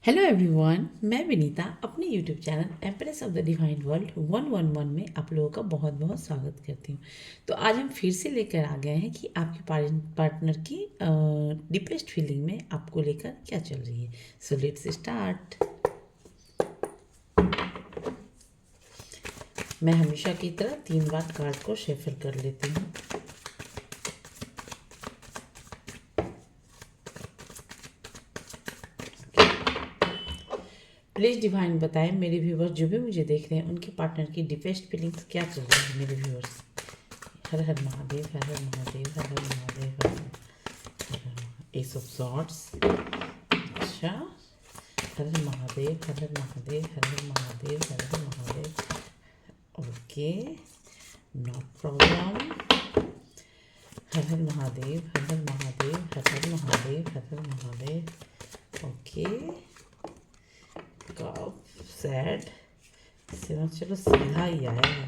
Hello everyone, मैं विनीता अपने YouTube channel empress of the divine world 111 में आप लोगों का बहुत बहुत स्वागत करती हूँ। तो आज हम फिर से लेकर आ गए हैं कि आपके पार्टनर की डीपेस्ट फीलिंग में आपको लेकर क्या चल रही है। So let's start. मैं हमेशा की तरह 3 बार कार्ड को शेफल कर लेती हूँ। प्लीज़ डिवाइन बताएं मेरे व्यूवर्स जो भी मुझे देख रहे हैं उनके पार्टनर की डीपेस्ट फीलिंग्स क्या चल रही है। मेरे व्यूवर्स, हर हर महादेव, हर हर महादेव, हर हर महादेव, हर हर महादेव। Ace of swords. अच्छा, हर हर महादेव, हर हर महादेव, हर हर महादेव, हर हर महादेव। Okay, not problem. हर हर महादेव, हर हर महादेव, हर हर महादेव, हर हर Mahadev. Okay, cup said seven. चलो सीधा ही आया है।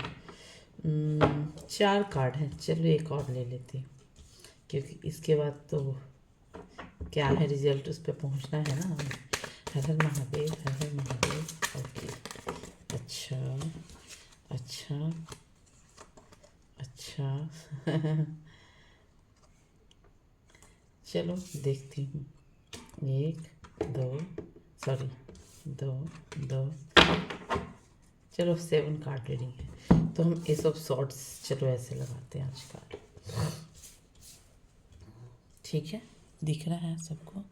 4 कार्ड हैं, चलो एक और ले लेती हूँ क्योंकि इसके बाद तो क्या है रिजल्ट उस पर पहुँचना है ना हमें। हर हर महादेव, हर हर महादेव। ओके, अच्छा अच्छा अच्छा चलो देखती हूँ। 1 2 सॉरी 2 2। चलो 7 कार्ड रीडिंग है तो हम एस ऑफ सॉर्ड्स चलो ऐसे लगाते हैं आज कार्ड। ठीक है, दिख रहा है सबको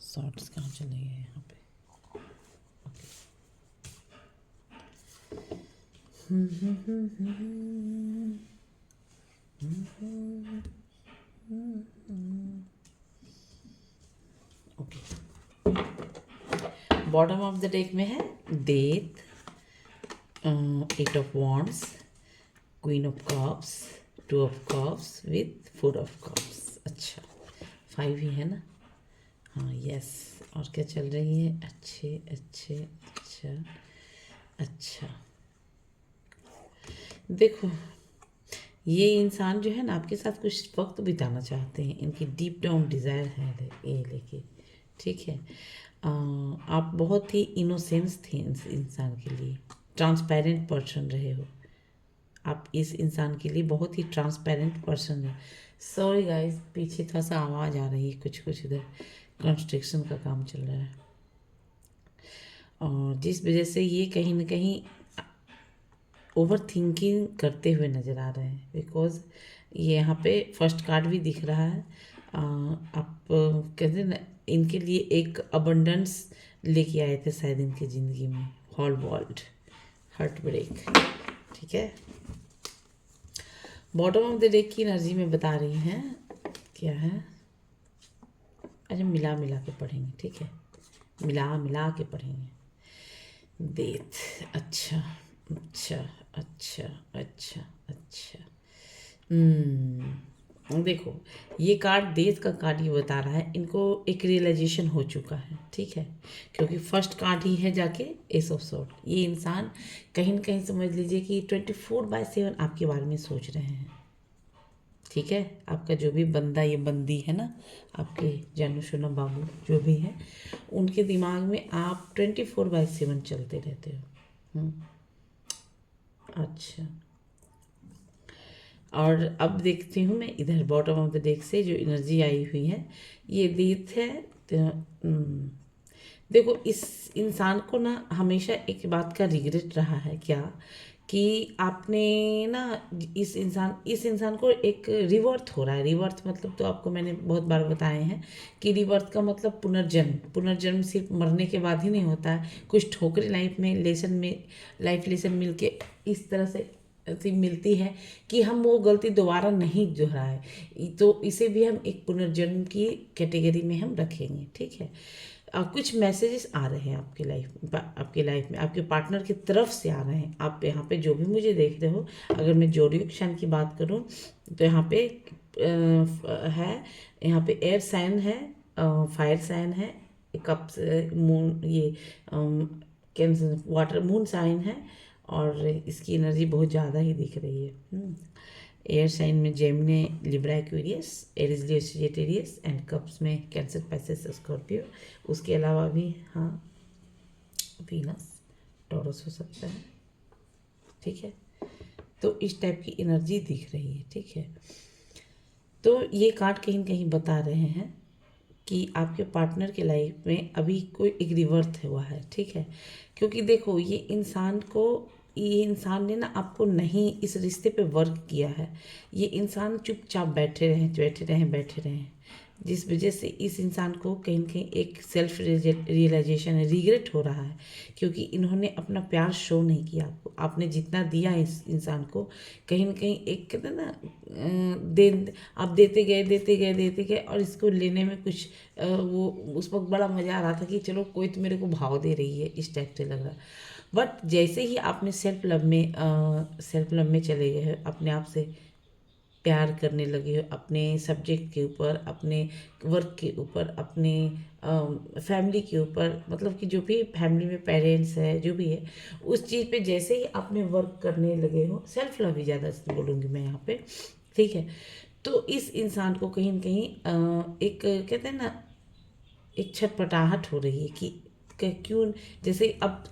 सॉर्ड्स कहाँ चले गए यहाँ पे। Okay, bottom of the deck में है death, 8 of wands, queen of cups, 2 of cups with 4 of cups. अच्छा, 5 ही है ना। हाँ यस, और क्या चल रही है। अच्छे अच्छे अच्छा अच्छा। देखो, ये इंसान जो है ना आपके साथ कुछ वक्त बिताना चाहते हैं, इनकी डीप डाउन डिज़ायर है ये लेके। ठीक है, आप बहुत ही इनोसेंस थे इस इंसान के लिए, ट्रांसपेरेंट पर्सन रहे हो आप इस इंसान के लिए, बहुत ही ट्रांसपेरेंट पर्सन है। सॉरी गाइस, पीछे थोड़ा सा आवाज़ आ रही है, कुछ कुछ इधर कंस्ट्रक्शन का काम चल रहा है और जिस वजह से ये कहीं ना कहीं ओवर थिंकिंग करते हुए नज़र आ रहे हैं। बिकॉज ये यहाँ पे फर्स्ट कार्ड भी दिख रहा है। आप कहते हैं ना, इनके लिए एक अबंडेंस लेके आए थे शायद इनकी ज़िंदगी में। Whole world heart break. ठीक है, बॉटम ऑफ द डेक की एनर्जी में बता रही हैं क्या है। अच्छा, मिला मिला के पढ़ेंगे, ठीक है, मिला मिला के पढ़ेंगे। डेथ, अच्छा अच्छा अच्छा अच्छा अच्छा। देखो, ये कार्ड डेथ का कार्ड ये बता रहा है इनको एक रियलाइजेशन हो चुका है। ठीक है, क्योंकि फर्स्ट कार्ड ही है जाके एस ऑफ सॉर्ड। ये इंसान कहीं ना कहीं समझ लीजिए कि 24/7 आपके बारे में सोच रहे हैं। ठीक है, आपका जो भी बंदा ये बंदी है ना, आपके जानू सुना बाबू जो भी है, उनके दिमाग में आप 24/7 चलते रहते हो। अच्छा, और अब देखती हूँ मैं इधर बॉटम ऑफ द डेक से जो एनर्जी आई हुई है, ये दीत है। तो, देखो, इस इंसान को ना हमेशा एक बात का रिग्रेट रहा है क्या, कि आपने ना इस इंसान को एक रिवर्थ हो रहा है। रिवर्थ मतलब तो आपको मैंने बहुत बार बताए हैं कि रिवर्थ का मतलब पुनर्जन्म। पुनर्जन्म सिर्फ मरने के बाद ही नहीं होता है, कुछ ठोकरें लाइफ लेसन मिल के इस तरह से ऐसी मिलती है कि हम वो गलती दोबारा नहीं दोहराए। तो इसे भी हम एक पुनर्जन्म की कैटेगरी में हम रखेंगे। ठीक है, कुछ मैसेजेस आ रहे हैं आपके लाइफ में आपके पार्टनर की तरफ से आ रहे हैं। आप यहाँ पे जो भी मुझे देख रहे हो, अगर मैं जोडियक साइन की बात करूँ तो यहाँ पे है, यहाँ पे एयर साइन है, फायर साइन है, कप मून, ये कैंसर वाटर मून साइन है और इसकी एनर्जी बहुत ज़्यादा ही दिख रही है। एयर साइन में Gemini, Libra, Aquarius, Aries, Leo, Sagittarius and cups में कैंसर, पाइसेस, स्कॉर्पियो। उसके अलावा भी हाँ वीनस, टॉरस हो सकता है। ठीक है, तो इस टाइप की एनर्जी दिख रही है। ठीक है, तो ये कार्ड कहीं कहीं बता रहे हैं कि आपके पार्टनर के लाइफ में अभी कोई एक रिवर्थ हुआ है। ठीक है, क्योंकि देखो ये इंसान ने ना आपको नहीं इस रिश्ते पे वर्क किया है। ये इंसान चुपचाप बैठे रहे, जिस वजह से इस इंसान को कहीं न कहीं एक सेल्फ रियलाइजेशन रिग्रेट हो रहा है, क्योंकि इन्होंने अपना प्यार शो नहीं किया आपको। आपने जितना दिया इस इंसान को, कहीं न कहीं एक कहते हैं ना आप देते गए और इसको लेने में कुछ वो उस वक्त बड़ा मज़ा आ रहा था कि चलो कोई तो मेरे को भाव दे रही है, इस टाइप से लग रहा। बट जैसे ही आपने सेल्फ लव में चले गए हो, अपने आप से प्यार करने लगे हो, अपने सब्जेक्ट के ऊपर, अपने वर्क के ऊपर, अपने फैमिली के ऊपर, मतलब कि जो भी फैमिली में पेरेंट्स है, जो भी है, उस चीज़ पे जैसे ही आपने वर्क करने लगे हो, सेल्फ लव ही ज़्यादा बोलूँगी मैं यहाँ पे। ठीक है, तो इस इंसान को कहीं न कहीं एक कहते हैं ना, एक छटपटाहट हो रही है कि क्यों, जैसे अब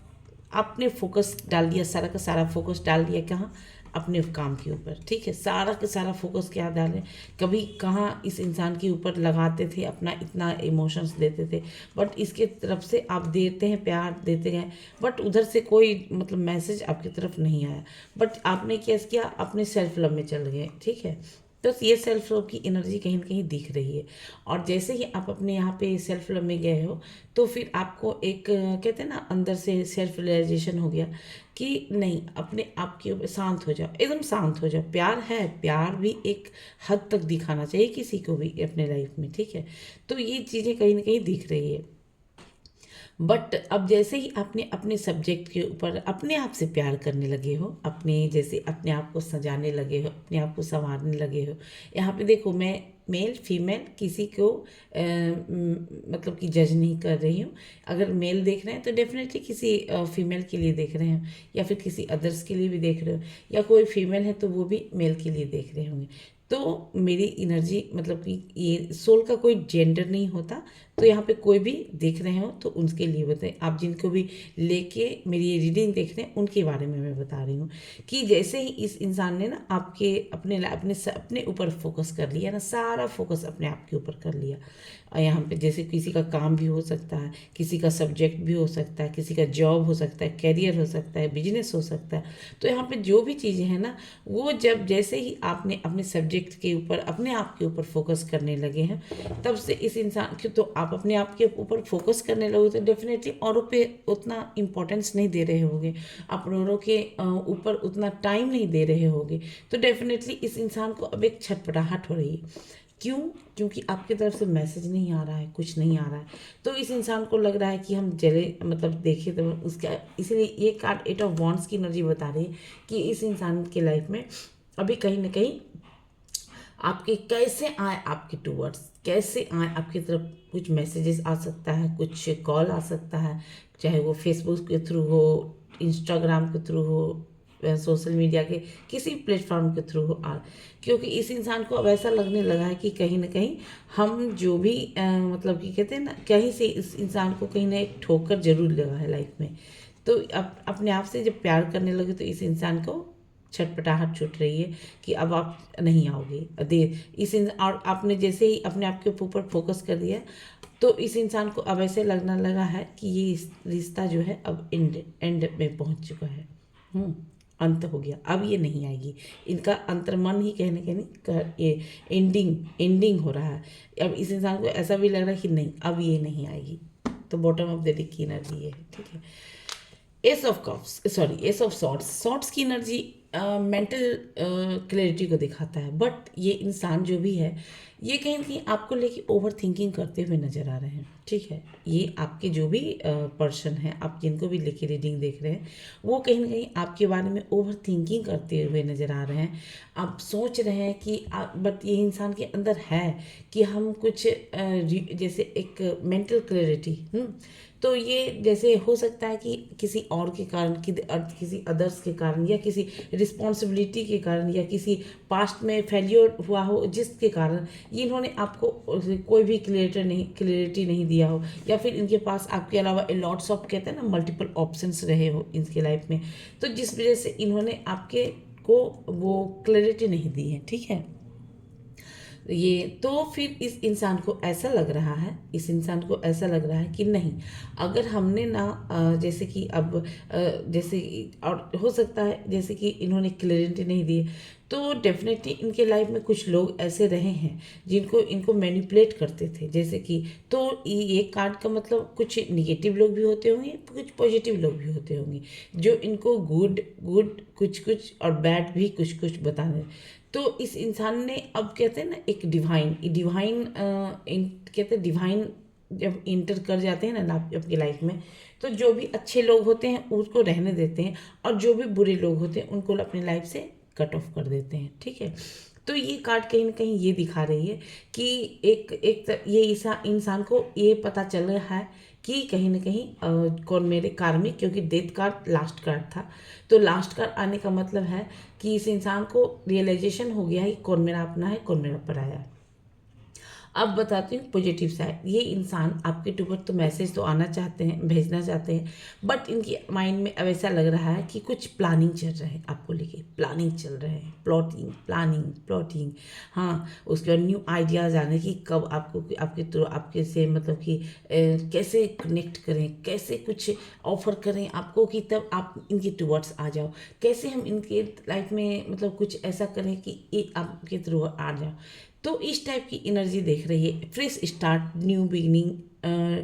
आपने फोकस डाल दिया, सारा का सारा फोकस डाल दिया कहाँ, अपने काम के ऊपर। ठीक है, सारा का सारा फोकस क्या डालें, कभी कहाँ इस इंसान के ऊपर लगाते थे अपना, इतना इमोशंस देते थे, बट इसके तरफ से आप देते हैं, प्यार देते हैं, बट उधर से कोई मतलब मैसेज आपकी तरफ नहीं आया। बट आपने क्या किया, अपने सेल्फ लव में चल गए। ठीक है, तो ये सेल्फ लव की एनर्जी कहीं न कहीं दिख रही है। और जैसे ही आप अपने यहाँ पे सेल्फ लव में गए हो, तो फिर आपको एक कहते हैं ना, अंदर से सेल्फ रियलाइजेशन हो गया कि नहीं, अपने आप के ऊपर शांत हो जाओ, एकदम शांत हो जाओ। प्यार है, प्यार भी एक हद तक दिखाना चाहिए किसी को भी अपने लाइफ में। ठीक है, तो ये चीज़ें कहीं ना कहीं दिख रही है। बट अब जैसे ही आपने अपने सब्जेक्ट के ऊपर अपने आप से प्यार करने लगे हो, अपने जैसे अपने आप को सजाने लगे हो, अपने आप को संवारने लगे हो। यहाँ पे देखो, मैं मेल फीमेल किसी को मतलब कि जज नहीं कर रही हूँ। अगर मेल देख रहे हैं तो डेफिनेटली किसी फीमेल के लिए देख रहे हैं, या फिर किसी अदर्स के लिए भी देख रहे हो, या कोई फीमेल है तो वो भी मेल के लिए देख रहे होंगे। तो मेरी एनर्जी मतलब कि ये सोल का कोई जेंडर नहीं होता। तो यहाँ पे कोई भी देख रहे हो तो उनके लिए बताएं। आप जिनको भी लेके मेरी ये रीडिंग देख रहे हैं, उनके बारे में मैं बता रही हूँ कि जैसे ही इस इंसान ने ना आपके अपने ऊपर फोकस कर लिया ना, सारा फोकस अपने आप के ऊपर कर लिया। और यहाँ पे जैसे किसी का काम भी हो सकता है, किसी का सब्जेक्ट भी हो सकता है, किसी का जॉब हो सकता है, कैरियर हो सकता है, बिजनेस हो सकता है। तो यहाँ पे जो भी चीज़ें हैं ना, वो जब जैसे ही आपने अपने सब्जेक्ट के ऊपर, अपने आप के ऊपर फोकस करने लगे हैं, तब से इस इंसान के, तो आप अपने आप के ऊपर फोकस करने लगोगे तो डेफिनेटली औरों पे उतना इम्पोर्टेंस नहीं दे रहे होगे, आप औरों के ऊपर उतना टाइम नहीं दे रहे होगे। तो डेफिनेटली इस इंसान को अब एक छटपटाहट हो रही है। क्यों? क्योंकि आपकी तरफ से मैसेज नहीं आ रहा है, कुछ नहीं आ रहा है। तो इस इंसान को लग रहा है कि हम जले, मतलब देखें तो उसका, इसीलिए ये कार्ड 8 ऑफ वॉन्ड्स की एनर्जी बता रही है कि इस इंसान के लाइफ में अभी कहीं ना कहीं आपके कैसे आए, आपके टूवर्ड्स कैसे आए आपकी तरफ, कुछ मैसेजेस आ सकता है, कुछ कॉल आ सकता है, चाहे वो फेसबुक के थ्रू हो, इंस्टाग्राम के थ्रू हो, सोशल मीडिया के किसी प्लेटफॉर्म के थ्रू हो। क्योंकि इस इंसान को अब ऐसा लगने लगा है कि कहीं ना कहीं हम जो भी मतलब कि कहते हैं ना, कहीं से इस इंसान को कहीं ना एक ठोकर जरूर लगा है लाइफ में। तो अब अपने आप से जब प्यार करने लगे तो इस इंसान को छटपटाहट छूट रही है कि अब आप नहीं आओगे दे और आपने जैसे ही अपने आप के ऊपर फोकस कर दिया, तो इस इंसान को अब ऐसे लगने लगा है कि ये रिश्ता जो है अब एंड में पहुंच चुका है। अंत हो गया, अब ये नहीं आएगी। इनका अंतर्मन ही कहने के नहीं, ये एंडिंग हो रहा है। अब इस इंसान को ऐसा भी लग रहा है कि नहीं, अब ये नहीं आएगी। तो बॉटम ऑफ द डेक की एनर्जी है। ठीक है, एस ऑफ सॉर्ट्स की एनर्जी मेंटल क्लैरिटी को दिखाता है। बट ये इंसान जो भी है, ये कहीं ना कहीं आपको लेके ओवर थिंकिंग करते हुए नजर आ रहे हैं। ठीक है, ये आपके जो भी पर्सन है, आप जिनको भी लेके रीडिंग देख रहे हैं, वो कहीं ना कहीं आपके बारे में ओवर थिंकिंग करते हुए नजर आ रहे हैं। आप सोच रहे हैं कि बट ये इंसान के अंदर है कि हम कुछ जैसे एक मेंटल क्लैरिटी, तो ये जैसे हो सकता है कि किसी और के कारण, किसी अदर्स के कारण, या किसी रिस्पॉन्सिबिलिटी के कारण या किसी पास्ट में फेल्योर हुआ हो जिसके कारण ये इन्होंने आपको कोई भी क्लियरिटी नहीं दिया हो, या फिर इनके पास आपके अलावा लॉट्स ऑफ कहते हैं ना मल्टीपल ऑप्शंस रहे हो इनके लाइफ में, तो जिस वजह से इन्होंने आपके को वो क्लैरिटी नहीं दी है। ठीक है, ये तो फिर इस इंसान को ऐसा लग रहा है, इस इंसान को ऐसा लग रहा है कि नहीं, अगर हमने ना जैसे कि अब जैसे और हो सकता है जैसे कि इन्होंने क्लियरिटी नहीं दी, तो डेफिनेटली इनके लाइफ में कुछ लोग ऐसे रहे हैं जिनको इनको मैनिपुलेट करते थे, जैसे कि तो ये कार्ड का मतलब कुछ निगेटिव लोग भी होते होंगे, कुछ पॉजिटिव लोग भी होते होंगे जो इनको गुड गुड कुछ कुछ और बैड भी कुछ कुछ बताने। तो इस इंसान ने अब कहते हैं ना एक डिवाइन कहते हैं डिवाइन जब इंटर कर जाते हैं ना आपकी लाइफ में, तो जो भी अच्छे लोग होते हैं उसको रहने देते हैं और जो भी बुरे लोग होते हैं उनको अपनी लाइफ से कट ऑफ कर देते हैं। ठीक है, तो ये कार्ड कहीं ना कहीं ये दिखा रही है कि ये इंसान को ये पता चल रहा है कि कहीं ना कहीं कौन मेरे कार्मिक, क्योंकि डेथ कार्ड लास्ट कार्ड था, तो लास्ट कार्ड आने का मतलब है कि इस इंसान को रियलाइजेशन हो गया है कि कौन मेरा अपना है कौन मेरा पराया है। अब बताती हूँ पॉजिटिव साइड, ये इंसान आपके ऊपर तो मैसेज तो आना चाहते हैं, भेजना चाहते हैं, बट इनकी माइंड में अब ऐसा लग रहा है कि कुछ प्लानिंग चल रहा है आपको लेके, प्लानिंग चल रहा है, प्लॉटिंग। हाँ, उसके बाद न्यू आइडियाज़ आने की कब आपको आपके से मतलब कि कैसे कनेक्ट करें, कैसे कुछ ऑफर करें आपको कि तब आप इनके टुवर्ड्स आ जाओ, कैसे हम इनके लाइफ में मतलब कुछ ऐसा करें कि ये आपके थ्रू आ जाओ। तो इस टाइप की एनर्जी देख रही है, फ्रेश स्टार्ट, न्यू बिगिनिंग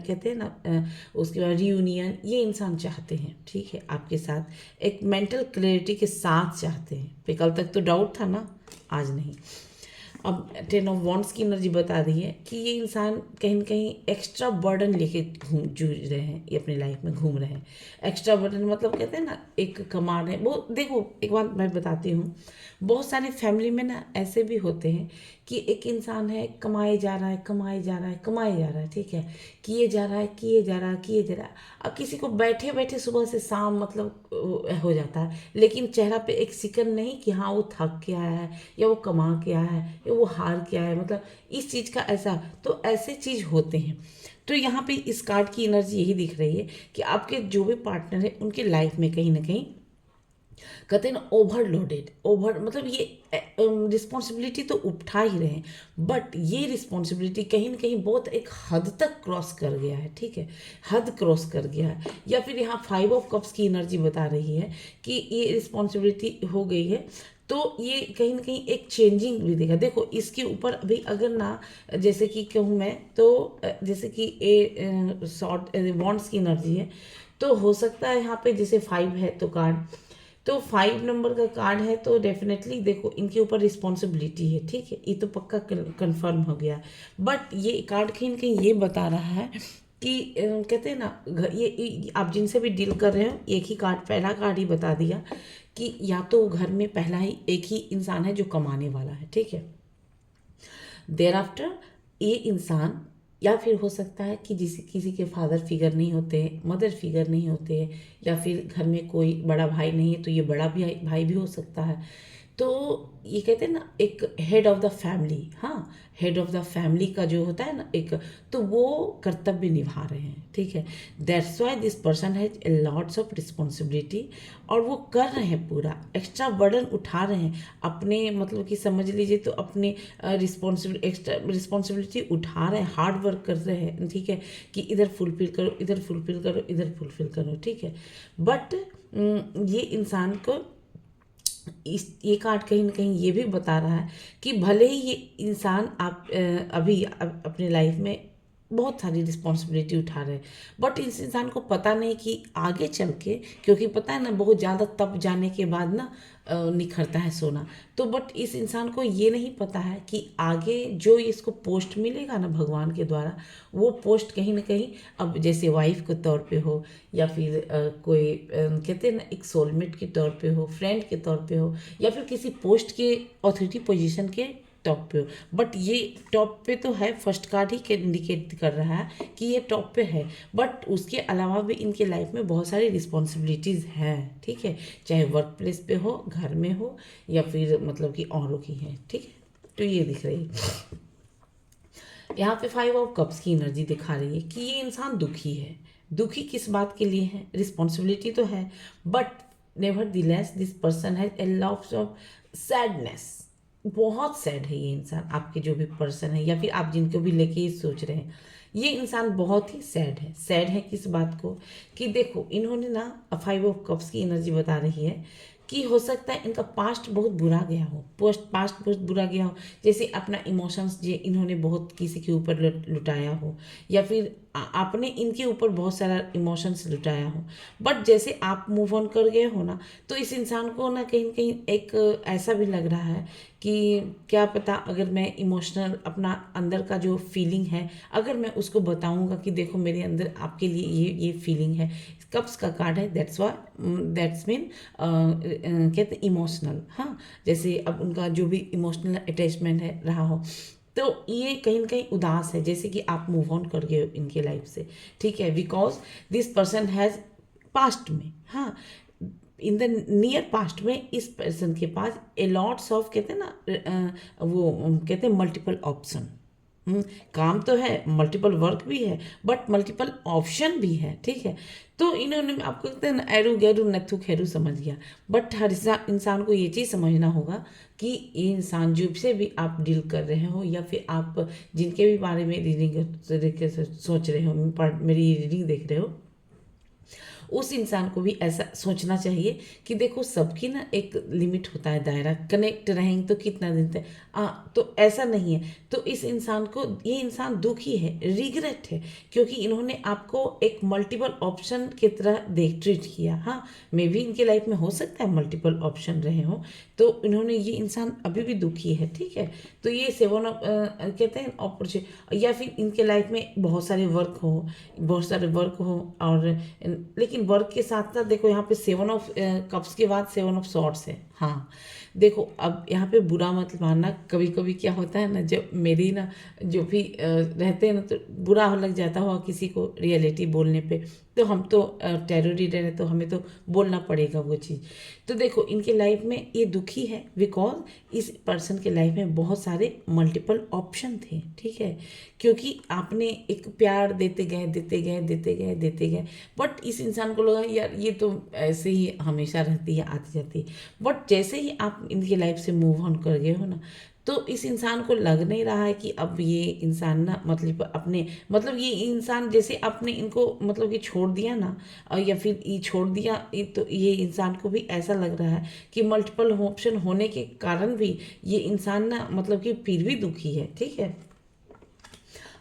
कहते हैं ना, उसके बाद रियूनियन ये इंसान चाहते हैं। ठीक है, आपके साथ एक मेंटल क्लैरिटी के साथ चाहते हैं, पे कल तक तो डाउट था ना, आज नहीं। अब 10 ऑफ वॉन्ड्स की एनर्जी बता रही है कि ये इंसान कहीं ना कहीं एक्स्ट्रा बर्डन लेके जूझ रहे हैं, ये अपनी लाइफ में घूम रहे हैं। एक्स्ट्रा बर्डन मतलब कहते हैं ना एक कमांड है वो, देखो एक बात मैं बताती हूँ, बहुत सारे फैमिली में ना ऐसे भी होते हैं कि एक इंसान है कमाए जा रहा है, ठीक है, किए जा रहा है। अब किसी को बैठे बैठे सुबह से शाम मतलब हो जाता है, लेकिन चेहरा पे एक सिकन नहीं कि हाँ वो थक के आया है या वो कमा के आया है या वो हार के आया है, मतलब इस चीज़ का ऐसा, तो ऐसे चीज़ होते हैं। तो यहाँ पे इस कार्ड की एनर्जी यही दिख रही है कि आपके जो भी पार्टनर है उनके लाइफ में कहीं ना कहीं कहते हैं ना ओवरलोडेड, मतलब ये रिस्पॉन्सिबिलिटी तो उठा ही रहे हैं, बट ये रिस्पॉन्सिबिलिटी कहीं ना कहीं बहुत एक हद तक क्रॉस कर गया है। ठीक है, हद क्रॉस कर गया है, या फिर यहाँ 5 ऑफ कप्स की एनर्जी बता रही है कि ये रिस्पॉन्सिबिलिटी हो गई है, तो ये कहीं ना कहीं एक चेंजिंग भी देगा। देखो इसके ऊपर अभी अगर ना जैसे कि कहूँ मैं तो जैसे कि ए शॉर्ट वॉन्ड्स की एनर्जी है, तो हो सकता है यहाँ पे जैसे 5 है तो कार्ड, तो 5 नंबर का कार्ड है, तो डेफिनेटली देखो इनके ऊपर रिस्पॉन्सिबिलिटी है। ठीक है, ये तो पक्का कंफर्म हो गया, बट ये कार्ड कहीं ना कहीं ये बता रहा है कि कहते हैं ना ये आप जिनसे भी डील कर रहे हो, एक ही कार्ड, पहला कार्ड ही बता दिया कि या तो घर में पहला ही एक ही इंसान है जो कमाने वाला है। ठीक है, देर आफ्टर ये इंसान, या फिर हो सकता है कि किसी के फादर फिगर नहीं होते, मदर फिगर नहीं होते, या फिर घर में कोई बड़ा भाई नहीं है तो ये बड़ा भाई भी हो सकता है। तो ये कहते हैं ना एक हेड ऑफ द फैमिली, हाँ, हेड ऑफ द फैमिली का जो होता है ना एक, तो वो कर्तव्य निभा रहे हैं। ठीक है, that's why this person has a lots of responsibility, और वो कर रहे हैं पूरा एक्स्ट्रा बर्डन उठा रहे हैं अपने, मतलब कि समझ लीजिए तो अपने रिस्पॉन्सिबिलिटी उठा रहे हैं, हार्ड वर्क कर रहे हैं। ठीक है, कि इधर फुलफिल करो, इधर फुलफिल करो, इधर फुलफिल करो। ठीक है, बट ये इंसान को ये कार्ड कहीं ना कहीं ये भी बता रहा है कि भले ही ये इंसान आप अभी अपने लाइफ में बहुत सारी रिस्पॉन्सिबिलिटी उठा रहे हैं, बट इस इंसान को पता नहीं कि आगे चल के, क्योंकि पता है ना बहुत ज़्यादा तप जाने के बाद ना निखरता है सोना, तो बट इस इंसान को ये नहीं पता है कि आगे जो इसको पोस्ट मिलेगा ना भगवान के द्वारा, वो पोस्ट कहीं ना कहीं अब जैसे वाइफ के तौर पे हो, या फिर कोई कहते हैं ना एक सोलमेट के तौर पे हो, फ्रेंड के तौर पे हो, या फिर किसी पोस्ट के अथॉरिटी पोजीशन के टॉप पे हो, बट ये टॉप पे तो है, फर्स्ट कार्ड ही इंडिकेट कर रहा है कि ये टॉप पे है, बट उसके अलावा भी इनके लाइफ में बहुत सारी रिस्पॉन्सिबिलिटीज़ हैं, ठीक है, चाहे वर्क प्लेस पे हो, घर में हो, या फिर मतलब कि औरों की है, ठीक है। तो ये दिख रही है यहाँ पे 5 ऑफ कप्स की एनर्जी दिखा रही है कि ये इंसान दुखी है। दुखी किस बात के लिए है? रिस्पॉन्सिबिलिटी तो है, but never the less this person has a lot of sadness. बहुत सैड है ये इंसान, आपके जो भी पर्सन है या फिर आप जिनको भी लेके ये सोच रहे हैं, ये इंसान बहुत ही सैड है। सैड है किस बात को? कि देखो इन्होंने ना 5 ऑफ कप्स की एनर्जी बता रही है कि हो सकता है इनका पास्ट बहुत बुरा गया हो, पास्ट बहुत बुरा गया हो, जैसे अपना इमोशंस जो इन्होंने बहुत किसी के ऊपर लुटाया हो, या फिर आपने इनके ऊपर बहुत सारा इमोशंस लुटाया हो, बट जैसे आप मूव ऑन कर गए हो ना, तो इस इंसान को ना कहीं न कहीं एक ऐसा भी लग रहा है कि क्या पता अगर मैं इमोशनल अपना अंदर का जो फीलिंग है, अगर मैं उसको बताऊंगा कि देखो मेरे अंदर आपके लिए ये फीलिंग है। कप्स का कार्ड है, दैट्स मीन कहते इमोशनल, हाँ, जैसे अब उनका जो भी इमोशनल अटैचमेंट है रहा हो, तो ये कहीं ना कहीं उदास है, जैसे कि आप मूव ऑन कर गए हो इनके लाइफ से, ठीक है, because this person has past में, हाँ, इन द नियर पास्ट में इस पर्सन के पास ए लॉट्स ऑफ कहते हैं ना वो कहते हैं मल्टीपल ऑप्शन। काम तो है, मल्टीपल वर्क भी है, बट मल्टीपल ऑप्शन भी है, ठीक है। तो इन्होंने आपको कहते हैं ना एरू गैरू नथु खैरू समझ गया, बट हर इंसान को ये चीज़ समझना होगा कि ये इंसान जो से भी आप डील कर रहे हो, या फिर आप जिनके भी बारे में रीडिंग तरीके से सोच रहे हो, मेरी रीडिंग देख रहे हो, उस इंसान को भी ऐसा सोचना चाहिए कि देखो सबकी ना एक लिमिट होता है, दायरा, कनेक्ट रहेंगे तो कितना दिन तक, तो ऐसा नहीं है। तो इस इंसान को, ये इंसान दुखी है, रिग्रेट है, क्योंकि इन्होंने आपको एक मल्टीपल ऑप्शन की तरह ट्रीट किया। हाँ, मे भी इनके लाइफ में हो सकता है मल्टीपल ऑप्शन रहे हो, तो इन्होंने, ये इंसान अभी भी दुखी है, ठीक है। तो ये 7 ऑफ कहते हैं अपॉर्चुनिटी, या फिर इनके लाइफ में बहुत सारे वर्क हो, और लेकिन वर्क के साथ साथ देखो यहाँ पे 7 ऑफ कप्स के बाद 7 ऑफ सॉर्ड्स है। हाँ, देखो अब यहाँ पे बुरा मत मानना, कभी कभी क्या होता है ना, जब मेरी ना जो भी रहते हैं ना, तो बुरा हो लग जाता हो किसी को रियलिटी बोलने पे, तो हम तो टेरर रीडर है, तो हमें तो बोलना पड़ेगा वो चीज़। तो देखो इनके लाइफ में ये दुखी है बिकॉज इस पर्सन के लाइफ में बहुत सारे मल्टीपल ऑप्शन थे, ठीक है, क्योंकि आपने एक प्यार देते गए, बट इस इंसान को लगा यार ये तो ऐसे ही हमेशा रहती है, आती जाती है, बट जैसे ही आप इनकी लाइफ से मूव ऑन कर गए हो ना, तो इस इंसान को लग नहीं रहा है कि अब ये इंसान ना मतलब अपने, मतलब ये इंसान जैसे आपने इनको मतलब कि छोड़ दिया ना, या फिर ये छोड़ दिया, तो ये इंसान को भी ऐसा लग रहा है कि मल्टीपल ऑप्शन होने के कारण भी ये इंसान ना मतलब कि फिर भी दुखी है, ठीक है।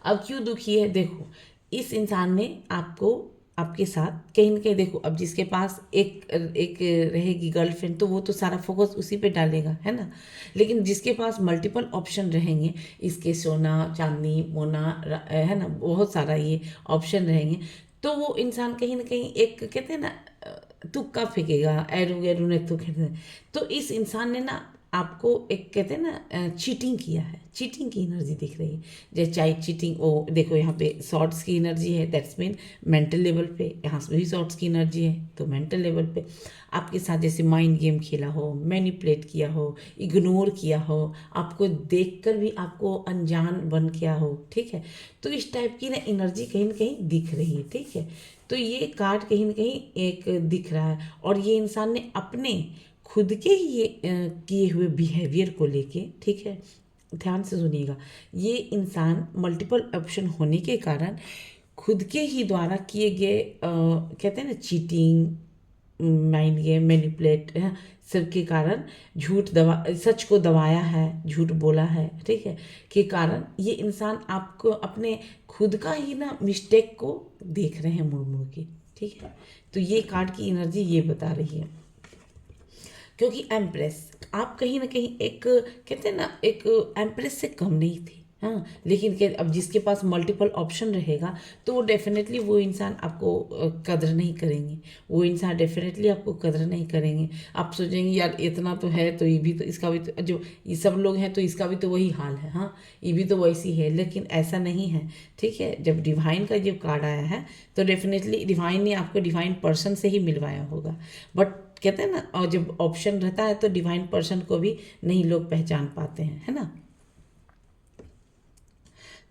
अब क्यों दुखी है? देखो इस इंसान ने आपको, आपके साथ कहीं ना कहीं, देखो अब जिसके पास एक एक रहेगी गर्लफ्रेंड, तो वो तो सारा फोकस उसी पे डालेगा, है ना, लेकिन जिसके पास मल्टीपल ऑप्शन रहेंगे, इसके सोना चांदी मोना है ना, बहुत सारा ये ऑप्शन रहेंगे, तो वो इंसान कहीं ना कहीं एक कहते हैं ना तुक्का फेंकेगा, एरू गैरू ने तो कहते हैं। तो इस इंसान ने ना आपको एक कहते हैं ना चीटिंग किया है, चीटिंग की एनर्जी दिख रही है, जैसे चाहे चीटिंग, ओ देखो यहाँ पे शॉर्ट्स की एनर्जी है, दैट्स मीन मेंटल लेवल पे, यहाँ से भी शॉर्ट्स की एनर्जी है, तो मेंटल लेवल पे आपके साथ जैसे माइंड गेम खेला हो, मैनिपुलेट किया हो, इग्नोर किया हो, आपको देखकर भी आपको अनजान बन किया हो, ठीक है। तो इस टाइप की ना एनर्जी कहीं ना कहीं दिख रही है, ठीक है। तो ये कार्ड कहीं ना कहीं एक दिख रहा है, और ये इंसान ने अपने खुद के ही ये किए हुए बिहेवियर को लेके, ठीक है, ध्यान से सुनिएगा, ये इंसान मल्टीपल ऑप्शन होने के कारण खुद के ही द्वारा किए गए कहते हैं ना चीटिंग, माइंड गेम, मैनिपुलेट सब के कारण सच को दबाया है, झूठ बोला है, ठीक है, के कारण ये इंसान आपको अपने खुद का ही ना मिस्टेक को देख रहे हैं मुड़ मुड़ के, ठीक है। तो ये कार्ड की एनर्जी ये बता रही है, क्योंकि एम्प्रेस, आप कहीं ना कहीं एक कहते हैं ना एक एम्प्रेस से कम नहीं थे, हाँ, लेकिन अब जिसके पास मल्टीपल ऑप्शन रहेगा तो वो डेफिनेटली वो इंसान आपको कदर नहीं करेंगे, वो इंसान डेफिनेटली आपको कदर नहीं करेंगे। आप सोचेंगे यार इतना तो है तो ये भी तो इसका भी तो जो ये सब लोग हैं तो इसका भी तो वही हाल है, हाँ ये भी तो वैसी है, लेकिन ऐसा नहीं है। ठीक है, जब डिवाइन का जब कार्ड आया है तो डेफिनेटली डिवाइन ने आपको डिवाइन पर्सन से ही मिलवाया होगा। बट कहते हैं ना, और जब ऑप्शन रहता है तो डिवाइन पर्सन को भी नहीं लोग पहचान पाते हैं, है ना।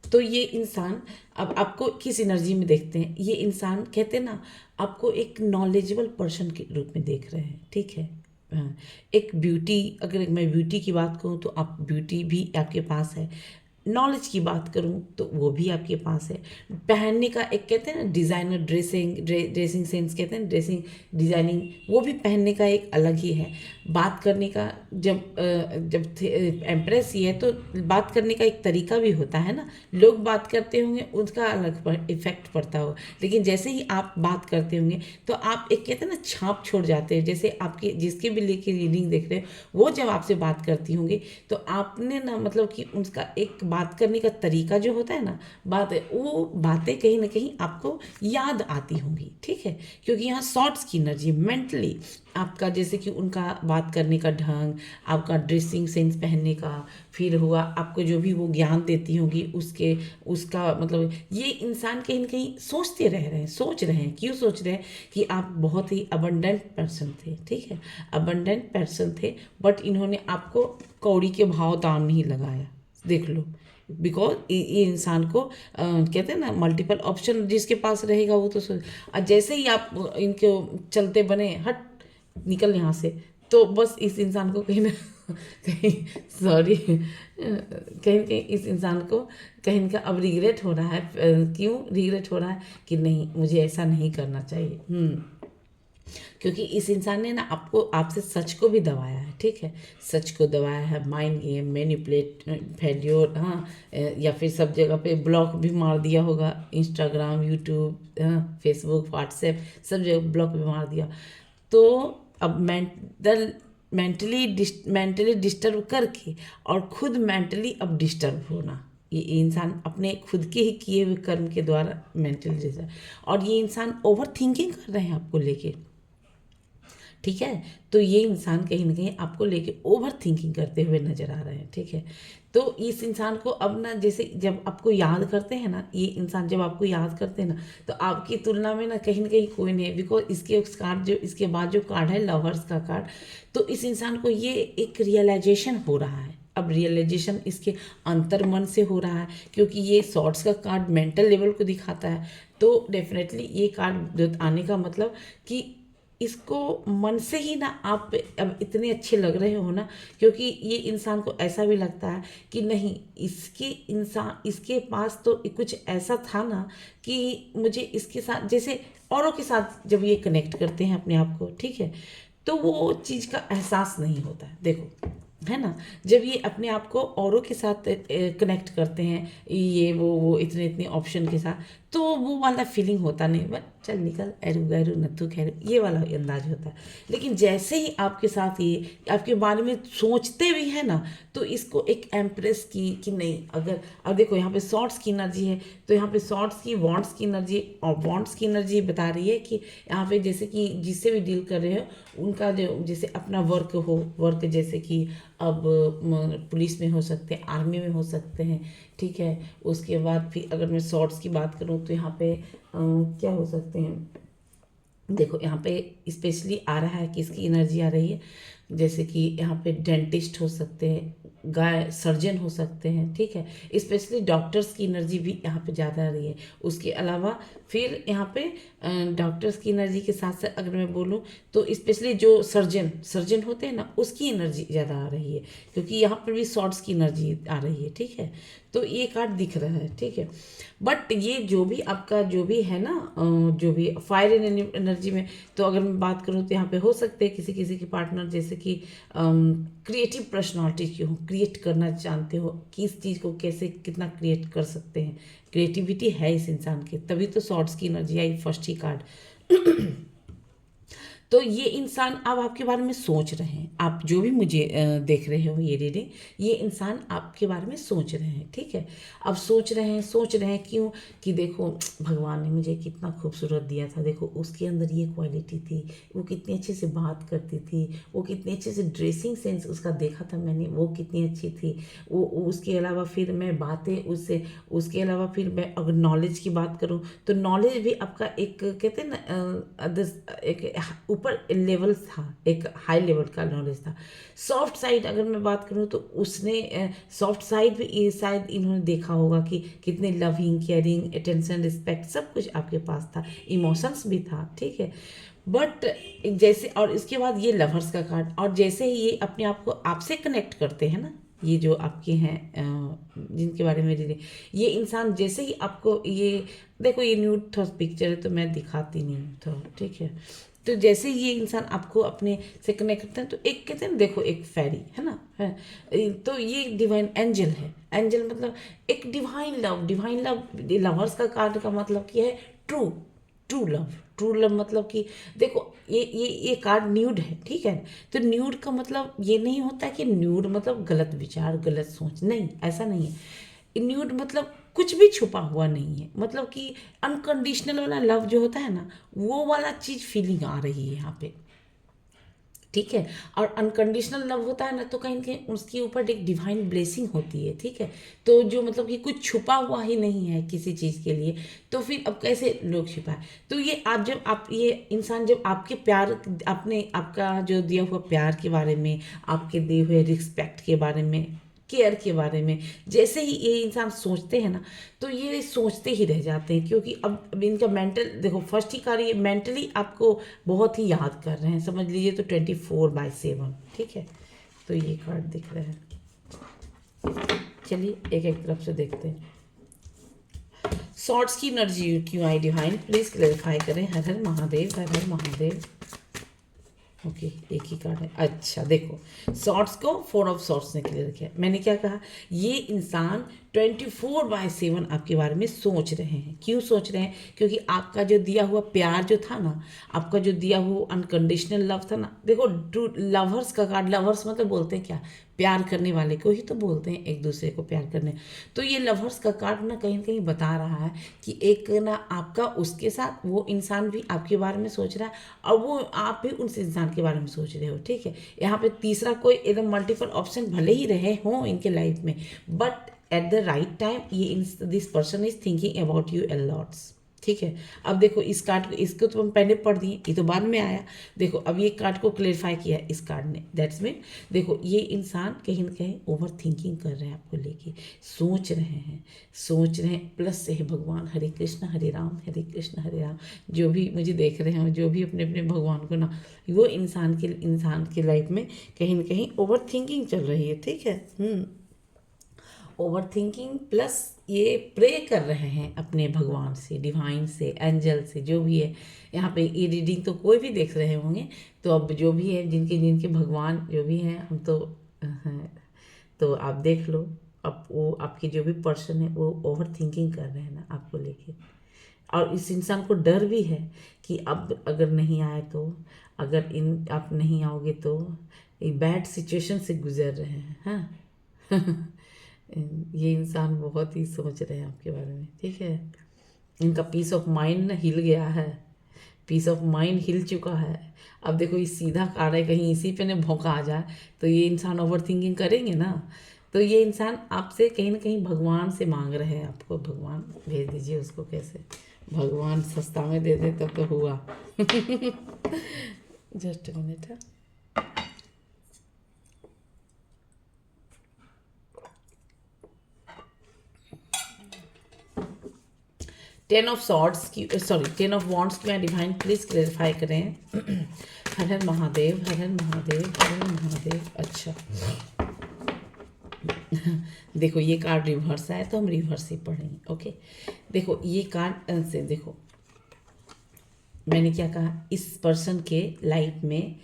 तो ये इंसान अब आपको किस एनर्जी में देखते हैं, ये इंसान कहते हैं ना आपको एक नॉलेजेबल पर्सन के रूप में देख रहे हैं। ठीक है, हाँ, एक ब्यूटी, अगर मैं ब्यूटी की बात करूँ तो आप ब्यूटी भी आपके पास है। नॉलेज की बात करूँ तो वो भी आपके पास है। पहनने का एक कहते हैं ना डिज़ाइनर ड्रेसिंग सेंस कहते हैं, ड्रेसिंग डिज़ाइनिंग, वो भी पहनने का एक अलग ही है। बात करने का जब एम्प्रेस ही है तो बात करने का एक तरीका भी होता है ना, लोग बात करते होंगे उसका अलग इफेक्ट पड़ता हो, लेकिन जैसे ही आप बात करते होंगे तो आप एक कहते हैं ना छाप छोड़ जाते हैं। जैसे आपके जिसके भी लेके रीडिंग देख रहे हो वो जब आपसे बात करती होंगी तो आपने ना मतलब कि उसका एक बात करने का तरीका जो होता है ना, वो बातें कहीं ना कहीं आपको याद आती होंगी। ठीक है, क्योंकि यहाँ शॉर्ट्स की एनर्जी मेंटली आपका, जैसे कि उनका बात करने का ढंग, आपका ड्रेसिंग सेंस पहनने का, फिर हुआ आपको जो भी वो ज्ञान देती होंगी उसके उसका मतलब ये इंसान कहीं ना कहीं सोचते रह रहे हैं, सोच रहे हैं, क्यों सोच रहे हैं कि आप बहुत ही अबंडेंट पर्सन थे। ठीक है, अबंडेंट पर्सन थे, बट इन्होंने आपको कौड़ी के भाव दाम नहीं लगाया, देख लो। बिकॉज ये इंसान को कहते हैं ना मल्टीपल ऑप्शन जिसके पास रहेगा वो तो और जैसे ही आप इनके चलते बने हट निकल यहाँ से, तो बस इस इंसान को कहीं ना कहीं सॉरी कहीं कहीं इस इंसान को कहीं का अब रिग्रेट हो रहा है। क्यों रिग्रेट हो रहा है कि नहीं मुझे ऐसा नहीं करना चाहिए। क्योंकि इस इंसान ने ना आपको आपसे सच को भी दबाया है। ठीक है, सच को दबाया है, माइंड गेम, मैनिपुलेट, फेल्योर, हाँ, या फिर सब जगह पे ब्लॉक भी मार दिया होगा, इंस्टाग्राम, यूट्यूब, हाँ, फेसबुक, व्हाट्सएप, सब जगह ब्लॉक भी मार दिया। तो अब मेंटली डिस्टर्ब करके और खुद मेंटली अब डिस्टर्ब होना, ये इंसान अपने खुद के ही किए हुए कर्म के द्वारा मेंटली डिस्टर्ब, और ये इंसान ओवर थिंकिंग कर रहे हैं आपको लेके। ठीक है, तो ये इंसान कहीं ना कहीं आपको लेके ओवर थिंकिंग करते हुए नजर आ रहे हैं। ठीक है, तो इस इंसान को अब ना जैसे जब आपको याद करते हैं ना, ये इंसान जब आपको याद करते हैं ना तो आपकी तुलना में ना कहीं कोई नहीं है। बिकॉज इसके कार्ड जो इसके बाद जो कार्ड है लवर्स का कार्ड, तो इस इंसान को ये एक रियलाइजेशन हो रहा है। अब रियलाइजेशन इसके अंतर मन से हो रहा है, क्योंकि ये शॉर्ट्स का कार्ड मेंटल लेवल को दिखाता है। तो डेफिनेटली ये कार्ड आने का मतलब कि इसको मन से ही ना आप अब इतने अच्छे लग रहे हो ना, क्योंकि ये इंसान को ऐसा भी लगता है कि नहीं इसके पास तो कुछ ऐसा था ना कि मुझे इसके साथ, जैसे औरों के साथ जब ये कनेक्ट करते हैं अपने आप को, ठीक है, तो वो चीज़ का एहसास नहीं होता है। देखो, है ना, जब ये अपने आप को औरों के साथ कनेक्ट करते हैं, ये वो इतने इतने ऑप्शन के साथ, तो वो वाला फीलिंग होता नहीं, बस चल निकल एरू गैरू नत्थु खैरू, ये वाला अंदाज होता है। लेकिन जैसे ही आपके साथ ये आपके बारे में सोचते भी है ना, तो इसको एक एम्प्रेस की कि नहीं, अगर अब देखो यहाँ पे शॉर्ट्स की एनर्जी है, तो यहाँ पे शॉर्ट्स की वॉन्ट्स की एनर्जी, और वॉन्ट्स की एनर्जी बता रही है कि यहाँ पे जैसे कि जिससे भी डील कर रहे हो उनका जो जैसे अपना वर्क जैसे कि अब पुलिस में हो सकते हैं, आर्मी में हो सकते हैं। ठीक है, उसके बाद फिर अगर मैं शॉर्ट्स की बात करूँ तो यहाँ पे क्या हो सकते हैं, देखो यहाँ पे स्पेशली आ रहा है कि इसकी एनर्जी आ रही है, जैसे कि यहाँ पे डेंटिस्ट हो सकते हैं, गाय सर्जन हो सकते हैं। ठीक है, स्पेशली डॉक्टर्स की एनर्जी भी यहाँ पे ज़्यादा आ रही है। उसके अलावा फिर यहाँ पे डॉक्टर्स की एनर्जी के साथ साथ अगर मैं बोलूँ तो स्पेशली जो सर्जन होते हैं ना, उसकी एनर्जी ज़्यादा आ रही है, क्योंकि यहाँ पर भी शॉर्ट्स की एनर्जी आ रही है। ठीक है, तो ये कार्ड दिख रहा है। ठीक है, बट ये जो भी आपका जो भी है ना, जो भी फायर एनर्जी में, तो अगर मैं बात करूँ तो यहाँ पे हो सकते हैं किसी किसी के पार्टनर जैसे कि क्रिएटिव पर्सनालिटी की हो, क्रिएट करना जानते हो कि इस चीज़ को कैसे कितना क्रिएट कर सकते हैं, क्रिएटिविटी है इस इंसान के, तभी तो शॉर्ट्स की एनर्जी आई फर्स्ट ही कार्ड। तो ये इंसान अब आपके बारे में सोच रहे हैं, आप जो भी मुझे देख रहे हो ये रीडिंग, ये इंसान आपके बारे में सोच रहे हैं, ठीक है। अब सोच रहे हैं क्यों, कि देखो भगवान ने मुझे कितना खूबसूरत दिया था, देखो उसके अंदर ये क्वालिटी थी, वो कितनी अच्छे से बात करती थी, वो कितने अच्छे से ड्रेसिंग सेंस उसका देखा था मैंने, वो कितनी अच्छी थी, वो उसके अलावा फिर मैं बातें उससे, उसके अलावा फिर मैं अगर नॉलेज की बात करूँ तो नॉलेज भी आपका एक कहते हैं ना एक ऊपर लेवल था, एक हाई लेवल का नॉलेज था। सॉफ्ट साइड अगर मैं बात करूँ तो उसने सॉफ्ट साइड भी ये शायद इन्होंने देखा होगा कि कितने लविंग, केयरिंग, अटेंशन, रिस्पेक्ट सब कुछ आपके पास था, इमोशंस भी था, ठीक है। बट जैसे, और इसके बाद ये लवर्स का कार्ड, और जैसे ही ये अपने आप को आपसे कनेक्ट करते हैं ना, ये जो आपके हैं जिनके बारे में ये इंसान जैसे ही आपको ये देखो, ये न्यूड थोड़ा पिक्चर है तो मैं दिखाती नहीं हूँ तो, ठीक है। तो जैसे ही ये इंसान आपको अपने से कनेक्ट करते हैं तो एक कहते हैं ना, देखो एक फेरी है ना, है तो ये डिवाइन एंजल है। एंजल मतलब एक डिवाइन लव लवर्स का कार्ड का मतलब क्या है, ट्रू ट्रू लव मतलब कि देखो ये कार्ड न्यूड है, ठीक है। तो न्यूड का मतलब ये नहीं होता कि न्यूड मतलब गलत विचार, गलत सोच, नहीं, ऐसा नहीं है। न्यूड मतलब कुछ भी छुपा हुआ नहीं है, मतलब कि अनकंडीशनल वाला लव जो होता है ना, वो वाला चीज़ फीलिंग आ रही है यहाँ पे, ठीक है। और अनकंडीशनल लव होता है ना, तो कहीं ना कहीं उसके ऊपर एक डिवाइन ब्लेसिंग होती है, ठीक है। तो जो मतलब कि कुछ छुपा हुआ ही नहीं है किसी चीज़ के लिए, तो फिर अब कैसे लोग छुपाए। तो ये आप जब आप ये इंसान जब आपके प्यार, आपने आपका जो दिया हुआ प्यार के बारे में, आपके दिए हुए रिस्पेक्ट के बारे में, केयर के बारे में जैसे ही ये इंसान सोचते हैं ना, तो ये सोचते ही रह जाते हैं, क्योंकि अब इनका मेंटल देखो, फर्स्ट ही कार्य ये मेंटली आपको बहुत ही याद कर रहे हैं, समझ लीजिए तो 24/7, ठीक है। तो ये कार्ड दिख रहा है, चलिए एक एक तरफ से देखते हैं। शॉर्ट्स की एनर्जी क्यों आई डिवाइन, प्लीज क्लेरिफाई करें। हर हर महादेव, हर हर महादेव। ओके एक ही कार्ड है, अच्छा देखो शॉर्ट्स को 4 ऑफ शॉर्ट्स ने क्लियर किया। मैंने क्या कहा, ये इंसान 24/7 आपके बारे में सोच रहे हैं। क्यों सोच रहे हैं, क्योंकि आपका जो दिया हुआ प्यार जो था ना, आपका जो दिया हुआ अनकंडीशनल लव था ना, देखो ट्रू लवर्स का कार्ड, लवर्स मतलब बोलते हैं क्या, प्यार करने वाले को ही तो बोलते हैं, एक दूसरे को प्यार करने। तो ये लवर्स का कार्ड ना कहीं कहीं बता रहा है कि एक ना आपका उसके साथ, वो इंसान भी आपके बारे में सोच रहा है और वो आप भी उस इंसान के बारे में सोच रहे हो, ठीक है। यहाँ पे तीसरा कोई एकदम मल्टीपल ऑप्शन भले ही रहे हों इनके लाइफ में, but at the right time ये this person is thinking about you a lots, ठीक है। अब देखो इस कार्ड को, इसको तो हम पहले पढ़ दिए, ये तो बाद में आया। देखो अब ये कार्ड को क्लेरिफाई किया इस कार्ड ने, दैट्स मीन देखो ये इंसान कहीं ना कहीं ओवर थिंकिंग कर रहे हैं आपको लेके, सोच रहे हैं प्लस से है भगवान, हरे कृष्ण हरे राम, हरे कृष्ण हरे राम। जो भी मुझे देख रहे हो, जो भी अपने अपने भगवान को ना, वो इंसान के लाइफ में कहीं ना कहीं ओवर थिंकिंग चल रही है, ठीक है। ओवर थिंकिंग प्लस ये प्रे कर रहे हैं अपने भगवान से, डिवाइन से, एंजल से, जो भी है। यहाँ पे ये रीडिंग तो कोई भी देख रहे होंगे, तो अब जो भी है जिनके जिनके भगवान जो भी हैं, हम तो हैं, तो आप देख लो। अब वो आपके जो भी पर्सन है वो ओवर थिंकिंग कर रहे हैं ना आपको लेके, और इस इंसान को डर भी है कि अब अगर नहीं आए तो, अगर इन आप नहीं आओगे तो, एक बैड सिचुएशन से गुजर रहे हैं, हाँ। ये इंसान बहुत ही सोच रहे हैं आपके बारे में, ठीक है। इनका पीस ऑफ माइंड ना हिल गया है, पीस ऑफ माइंड हिल चुका है। अब देखो ये सीधा कार्ड है, कहीं इसी पे न भौंका आ जाए तो ये इंसान ओवर थिंकिंग करेंगे ना। तो ये इंसान आपसे कहीं ना कहीं भगवान से मांग रहे हैं, आपको भगवान भेज दीजिए उसको, कैसे भगवान सस्ता में दे दे तब तो हुआ। जस्ट मिनट है। 10 ऑफ वॉन्ड्स की मैं डिवाइन प्लीज क्लेरिफाई करें। हर हर महादेव, हर हर महादेव, हर हर महादेव। अच्छा देखो ये कार्ड रिवर्स आया तो हम रिवर्स ही पढ़ेंगे, ओके। देखो ये कार्ड से देखो मैंने क्या कहा, इस पर्सन के लाइफ में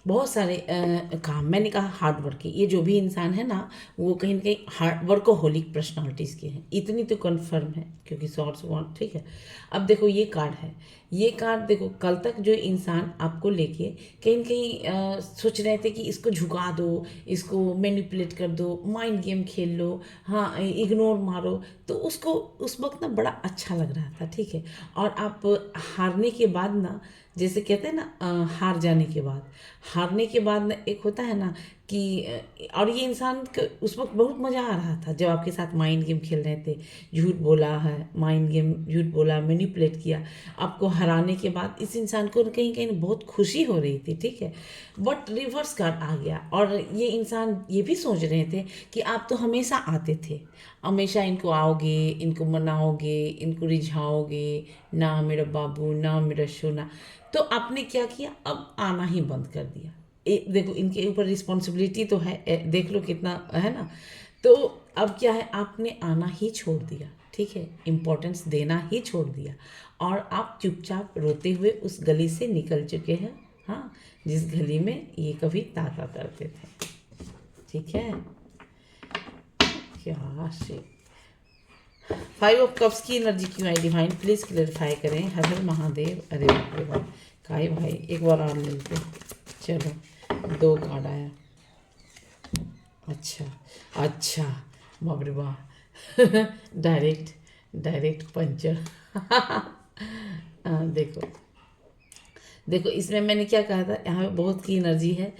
बहुत सारे काम, मैंने कहा हार्ड वर्क की, ये जो भी इंसान है ना वो कहीं ना कहीं हार्ड वर्कोहोलिक पर्सनालिटीज़ के हैं, इतनी तो कन्फर्म है क्योंकि शॉर्ट्स वॉन्ट, ठीक है। अब देखो ये कार्ड है, ये कार्ड देखो, कल तक जो इंसान आपको लेके कहीं न कहीं सोच रहे थे कि इसको झुका दो, इसको मैनिपुलेट कर दो, माइंड गेम खेल लो, हाँ इग्नोर मारो, तो उसको उस वक्त ना बड़ा अच्छा लग रहा था, ठीक है। और आप हारने के बाद ना, जैसे कहते हैं ना हारने के बाद ना एक होता है ना कि और ये इंसान को उस वक्त बहुत मज़ा आ रहा था जब आपके साथ माइंड गेम खेल रहे थे, झूठ बोला है, माइंड गेम झूठ बोला, मैनिपुलेट किया, आपको हराने के बाद इस इंसान को कहीं कहीं बहुत खुशी हो रही थी, ठीक है। बट रिवर्स कार्ड आ गया और ये इंसान ये भी सोच रहे थे कि आप तो हमेशा आते थे, हमेशा इनको आओगे, इनको मनाओगे, इनको रिझाओगे, ना मेरा बाबू, ना मेरा सोना। तो आपने क्या किया, अब आना ही बंद कर दिया। देखो इनके ऊपर रिस्पॉन्सिबिलिटी तो है, देख लो कितना है ना। तो अब क्या है, आपने आना ही छोड़ दिया, ठीक है, इम्पोर्टेंस देना ही छोड़ दिया और आप चुपचाप रोते हुए उस गली से निकल चुके हैं, हाँ, जिस गली में ये कभी ताका करते थे, ठीक है। क्या से 5 ऑफ कप्स की एनर्जी क्यों आई डिवाइन, प्लीज क्लेरिफाई करें। हर हर महादेव। अरे बाप रे बाप, काय भाई एक बार और मिलते, चलो 2 कार्ड आया, अच्छा अच्छा, बाप रे बाप डायरेक्ट डायरेक्ट पंचर देखो देखो इसमें मैंने क्या कहा था, यहाँ पे बहुत की एनर्जी है,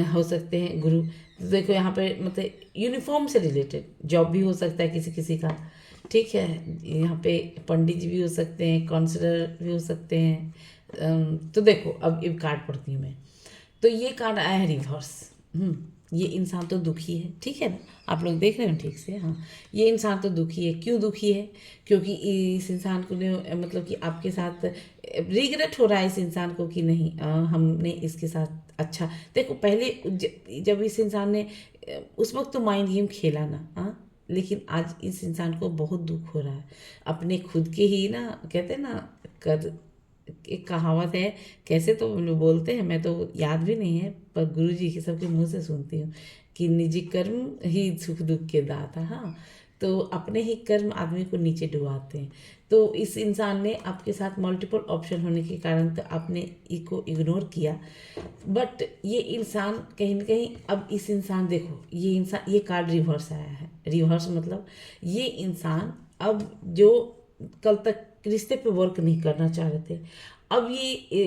हो सकते हैं गुरु। तो देखो यहाँ पे मतलब यूनिफॉर्म से रिलेटेड जॉब भी हो सकता है किसी किसी का, ठीक है। यहाँ पे पंडित जी भी हो सकते हैं, काउंसलर भी हो सकते हैं। तो देखो अब एक कार्ड पढ़ती हूँ मैं, तो ये कार्ड आया है रिवर्स। ये इंसान तो दुखी है, ठीक है ना, आप लोग देख रहे हो ठीक से, हाँ। ये इंसान तो दुखी है, क्यों दुखी है, क्योंकि इस इंसान को मतलब कि आपके साथ रिग्रेट हो रहा है इस इंसान को कि नहीं हमने इसके साथ अच्छा, देखो पहले जब इस इंसान ने उस वक्त तो माइंड गेम खेला ना, हाँ, लेकिन आज इस इंसान को बहुत दुख हो रहा है अपने खुद के ही ना, कहते हैं ना कर, एक कहावत है, कैसे तो लोग बोलते हैं, मैं तो याद भी नहीं है, पर गुरु जी के सबके मुंह से सुनती हूँ कि निजी कर्म ही सुख दुख के दाता, हाँ। तो अपने ही कर्म आदमी को नीचे डुबाते हैं। तो इस इंसान ने आपके साथ मल्टीपल ऑप्शन होने के कारण तो आपने इसको इग्नोर किया, बट ये इंसान कहीं ना कहीं, अब इस इंसान देखो, ये इंसान, ये कार्ड रिवर्स आया है, रिवर्स मतलब ये इंसान अब जो कल तक रिश्ते पे वर्क नहीं करना चाह रहे थे, अब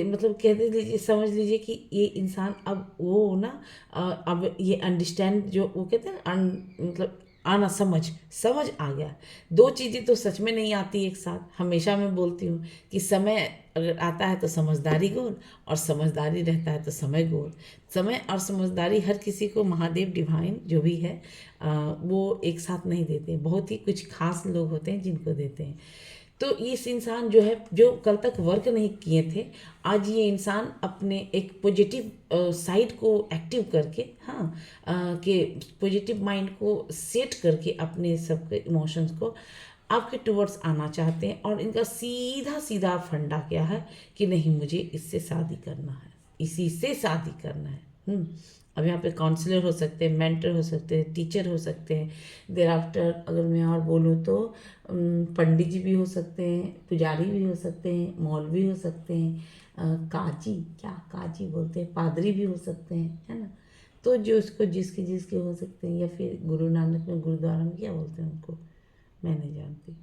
मतलब कह लीजिए, समझ लीजिए कि ये इंसान अब वो ना अब ये अंडरस्टैंड, जो वो कहते हैं मतलब आना, समझ आ गया। 2 चीज़ें तो सच में नहीं आती एक साथ, हमेशा मैं बोलती हूँ कि समय अगर आता है तो समझदारी गोल, और समझदारी रहता है तो समय गोल। समय और समझदारी हर किसी को महादेव डिवाइन जो भी है वो एक साथ नहीं देते, बहुत ही कुछ खास लोग होते हैं जिनको देते हैं। तो इस इंसान जो है, जो कल तक वर्क नहीं किए थे, आज ये इंसान अपने एक पॉजिटिव साइड को एक्टिव करके, हाँ, कि पॉजिटिव माइंड को सेट करके अपने सबके इमोशंस को आपके टुवर्ड्स आना चाहते हैं। और इनका सीधा सीधा फंडा क्या है कि नहीं, मुझे इससे शादी करना है, इसी से शादी करना है। अब यहाँ पे काउंसलर हो सकते हैं, मेंटर हो सकते हैं, टीचर हो सकते हैं, देर आफ्टर अगर मैं और बोलूँ तो पंडित जी भी हो सकते हैं, पुजारी भी हो सकते हैं, मौलवी हो सकते हैं, काजी, क्या काजी बोलते हैं, पादरी भी हो सकते हैं, है ना। तो जो उसको जिसके जिसके हो सकते हैं, या फिर गुरु नानक में गुरुद्वारा में क्या बोलते हैं उनको, मैं नहीं जानती,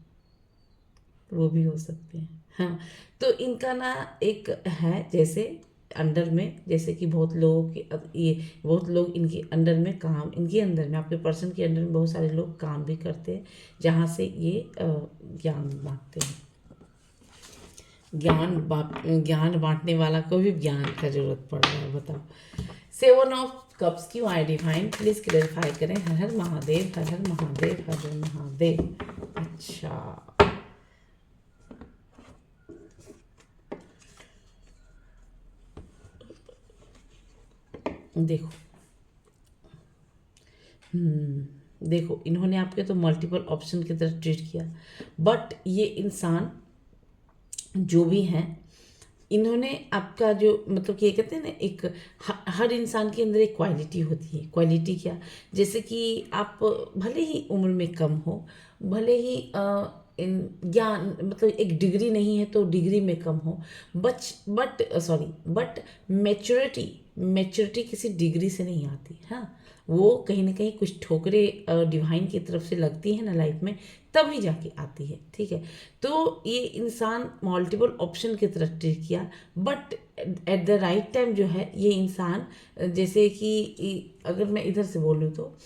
वो भी हो सकते हैं, हाँ। तो इनका ना एक है, जैसे अंडर में, जैसे कि बहुत लोगों के ये बहुत लोग इनके अंडर में काम, इनके अंदर में, आपके पर्सन के अंडर में बहुत सारे लोग काम भी करते हैं, जहाँ से ये ज्ञान बांटते हैं। ज्ञान बांटने वाला को भी ज्ञान का जरूरत पड़ रहा है, बताओ। 7 ऑफ कप्स क्यों आए डिवाइन, प्लीज क्लेरिफाई करें। हर हर महादेव, हर हर महादेव, हर हर महादेव। अच्छा, देखो, देखो इन्होंने आपके तो मल्टीपल ऑप्शन की तरह ट्रीट किया, बट ये इंसान जो भी हैं, इन्होंने आपका जो मतलब कि ये कहते हैं ना, एक हर इंसान के अंदर एक क्वालिटी होती है। क्वालिटी क्या, जैसे कि आप भले ही उम्र में कम हो, भले ही ज्ञान मतलब एक डिग्री नहीं है तो डिग्री में कम हो, बट मैच्योरिटी किसी डिग्री से नहीं आती। हाँ, वो कहीं ना कहीं कुछ ठोकरे डिवाइन की तरफ से लगती है ना लाइफ में, तभी जाके आती है। ठीक है, तो ये इंसान मल्टीपल ऑप्शन की तरफ ट्रीट किया, but at the right time जो है ये इंसान, जैसे कि अगर मैं इधर से बोलूँ तो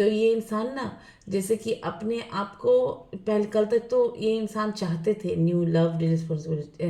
ये इंसान ना, जैसे कि अपने आप को पहले कल तक तो ये इंसान चाहते थे new love responsibility,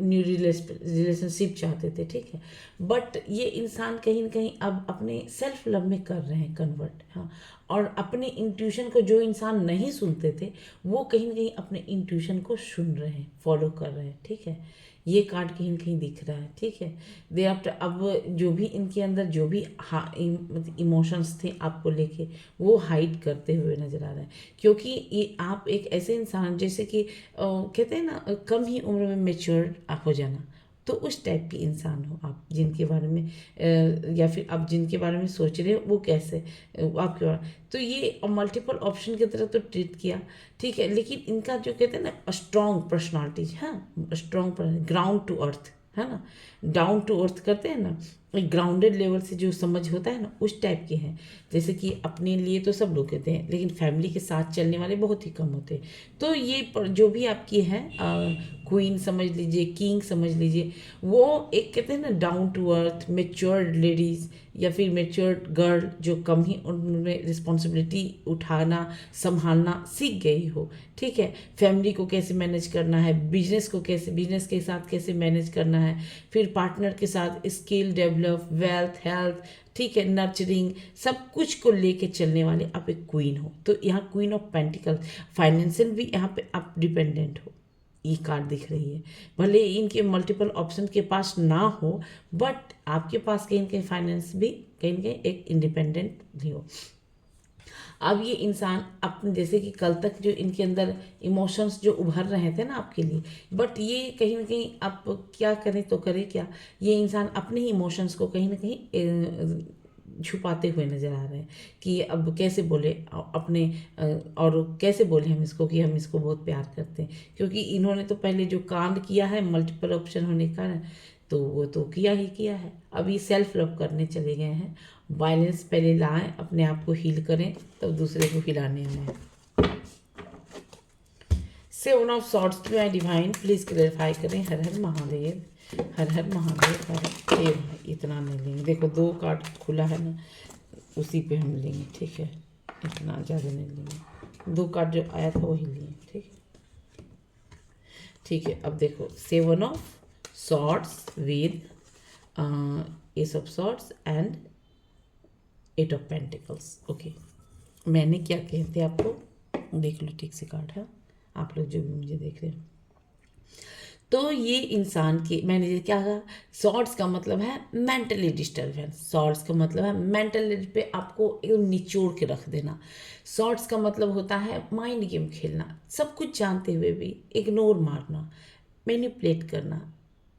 new relationship चाहते थे। ठीक है, बट ये इंसान कहीं ना कहीं अब अपने सेल्फ लव में कर रहे हैं कन्वर्ट। हाँ, और अपने इंट्यूशन को जो इंसान नहीं सुनते थे वो कहीं ना कहीं अपने इंट्यूशन को सुन रहे हैं, फॉलो कर रहे हैं। ठीक है, ये कार्ड कहीं ना कहीं दिख रहा है। ठीक है, दे आफ्टर अब जो भी इनके अंदर जो भी मतलब इमोशंस थे आपको लेके, वो हाइड करते हुए नजर आ रहे हैं, क्योंकि ये आप एक ऐसे इंसान जैसे कि कहते हैं ना कम ही उम्र में मेच्योर हो जाना, तो उस टाइप के इंसान हो आप, जिनके बारे में या फिर आप जिनके बारे में सोच रहे हो वो कैसे आपके बारे, तो ये मल्टीपल ऑप्शन की तरह तो ट्रीट किया। ठीक है, लेकिन इनका जो कहते हैं ना स्ट्रॉन्ग पर्सनालिटीज, हाँ स्ट्रॉन्ग ग्राउंड टू अर्थ है ना, डाउन टू अर्थ करते हैं ना, एक ग्राउंडेड लेवल से जो समझ होता है ना उस टाइप के हैं। जैसे कि अपने लिए तो सब लोग कहते हैं, लेकिन फैमिली के साथ चलने वाले बहुत ही कम होते हैं। तो ये जो भी आपकी है क्वीन समझ लीजिए, किंग समझ लीजिए, वो एक कहते हैं ना down to earth matured ladies या फिर मेच्योर्ड गर्ल, जो कम ही उन्होंने रिस्पॉन्सिबिलिटी उठाना संभालना सीख गई हो। ठीक है, फैमिली को कैसे मैनेज करना है, बिजनेस के साथ कैसे मैनेज करना है, फिर पार्टनर के साथ स्किल डेवलप, वेल्थ, हेल्थ, ठीक है, नर्चरिंग, सब कुछ को लेके चलने वाले आप एक क्वीन हो। तो यहाँ क्वीन ऑफ पेंटिकल, फाइनेंशियल भी यहाँ पे आप डिपेंडेंट हो, ये कार्ड दिख रही है। भले इनके मल्टीपल ऑप्शन के पास ना हो, बट आपके पास कहीं ना कहीं फाइनेंस भी कहीं ना कहीं एक इंडिपेंडेंट भी हो। अब ये इंसान अपने जैसे कि कल तक जो इनके अंदर इमोशंस जो उभर रहे थे ना आपके लिए, बट ये कहीं ना कहीं आप क्या करें तो करें क्या, ये इंसान अपने ही इमोशंस को कहीं ना कहीं छुपाते हुए नजर आ रहे हैं कि अब कैसे बोले अपने और कैसे बोले हम इसको कि हम इसको बहुत प्यार करते हैं, क्योंकि इन्होंने तो पहले जो कांड किया है मल्टीपल ऑप्शन होने का, तो वो तो किया ही किया है। अभी सेल्फ लव करने चले गए हैं, बैलेंस पहले लाएं, अपने आप को हील करें, तब दूसरे को हिलाने में। Seven of swords to my divine, please clarify करें। हर हर महादेव, हर हर महादेव, हर ये भाई इतना नहीं लेंगे, देखो 2 कार्ड खुला है ना, उसी पे हम लेंगे। ठीक है, इतना ज़्यादा नहीं लेंगे, 2 कार्ड जो आया था वही लिए। ठीक है, ठीक है, अब देखो seven of swords with S of swords and 8 of pentacles. Okay, मैंने क्या कहते हैं आपको देख लो ठीक से कार्ड है, आप लोग जो भी मुझे देख रहे हैं। तो ये इंसान की मैंने क्या कहा, सॉर्ड्स का मतलब है मेंटली डिस्टर्बेंस, सॉर्ड्स का मतलब है मेंटली पे आपको एकदम निचोड़ के रख देना। सॉर्ड्स का मतलब होता है माइंड गेम खेलना, सब कुछ जानते हुए भी इग्नोर मारना, मैनिपुलेट करना,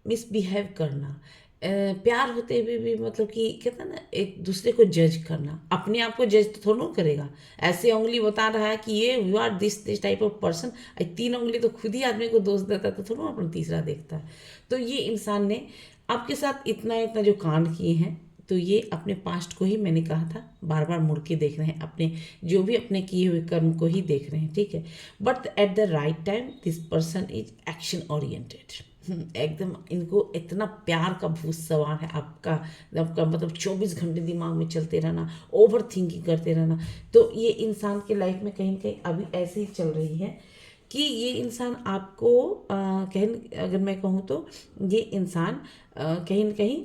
मिसबिहेव करना, प्यार होते हुए भी मतलब कि कहता है ना एक दूसरे को जज करना। अपने आप को जज तो थोड़ा करेगा, ऐसे उंगली बता रहा है कि ये you are this type of person, 3 उंगली तो खुद ही आदमी को दोष देता है, तो थोड़ा अपना तीसरा देखता है। तो ये इंसान ने आपके साथ इतना इतना जो कांड किए हैं, तो ये अपने पास्ट को ही मैंने कहा था बार बार मुड़ के देख रहे हैं, अपने जो भी अपने किए हुए कर्म को ही देख रहे हैं। ठीक है, but at the right time this person is action oriented, एकदम इनको इतना प्यार का भूत सवार है आपका मतलब 24 घंटे दिमाग में चलते रहना, ओवर थिंकिंग करते रहना। तो ये इंसान के लाइफ में कहीं ना कहीं अभी ऐसे ही चल रही है कि ये इंसान आपको अगर मैं कहूँ तो ये इंसान कहीं ना कहीं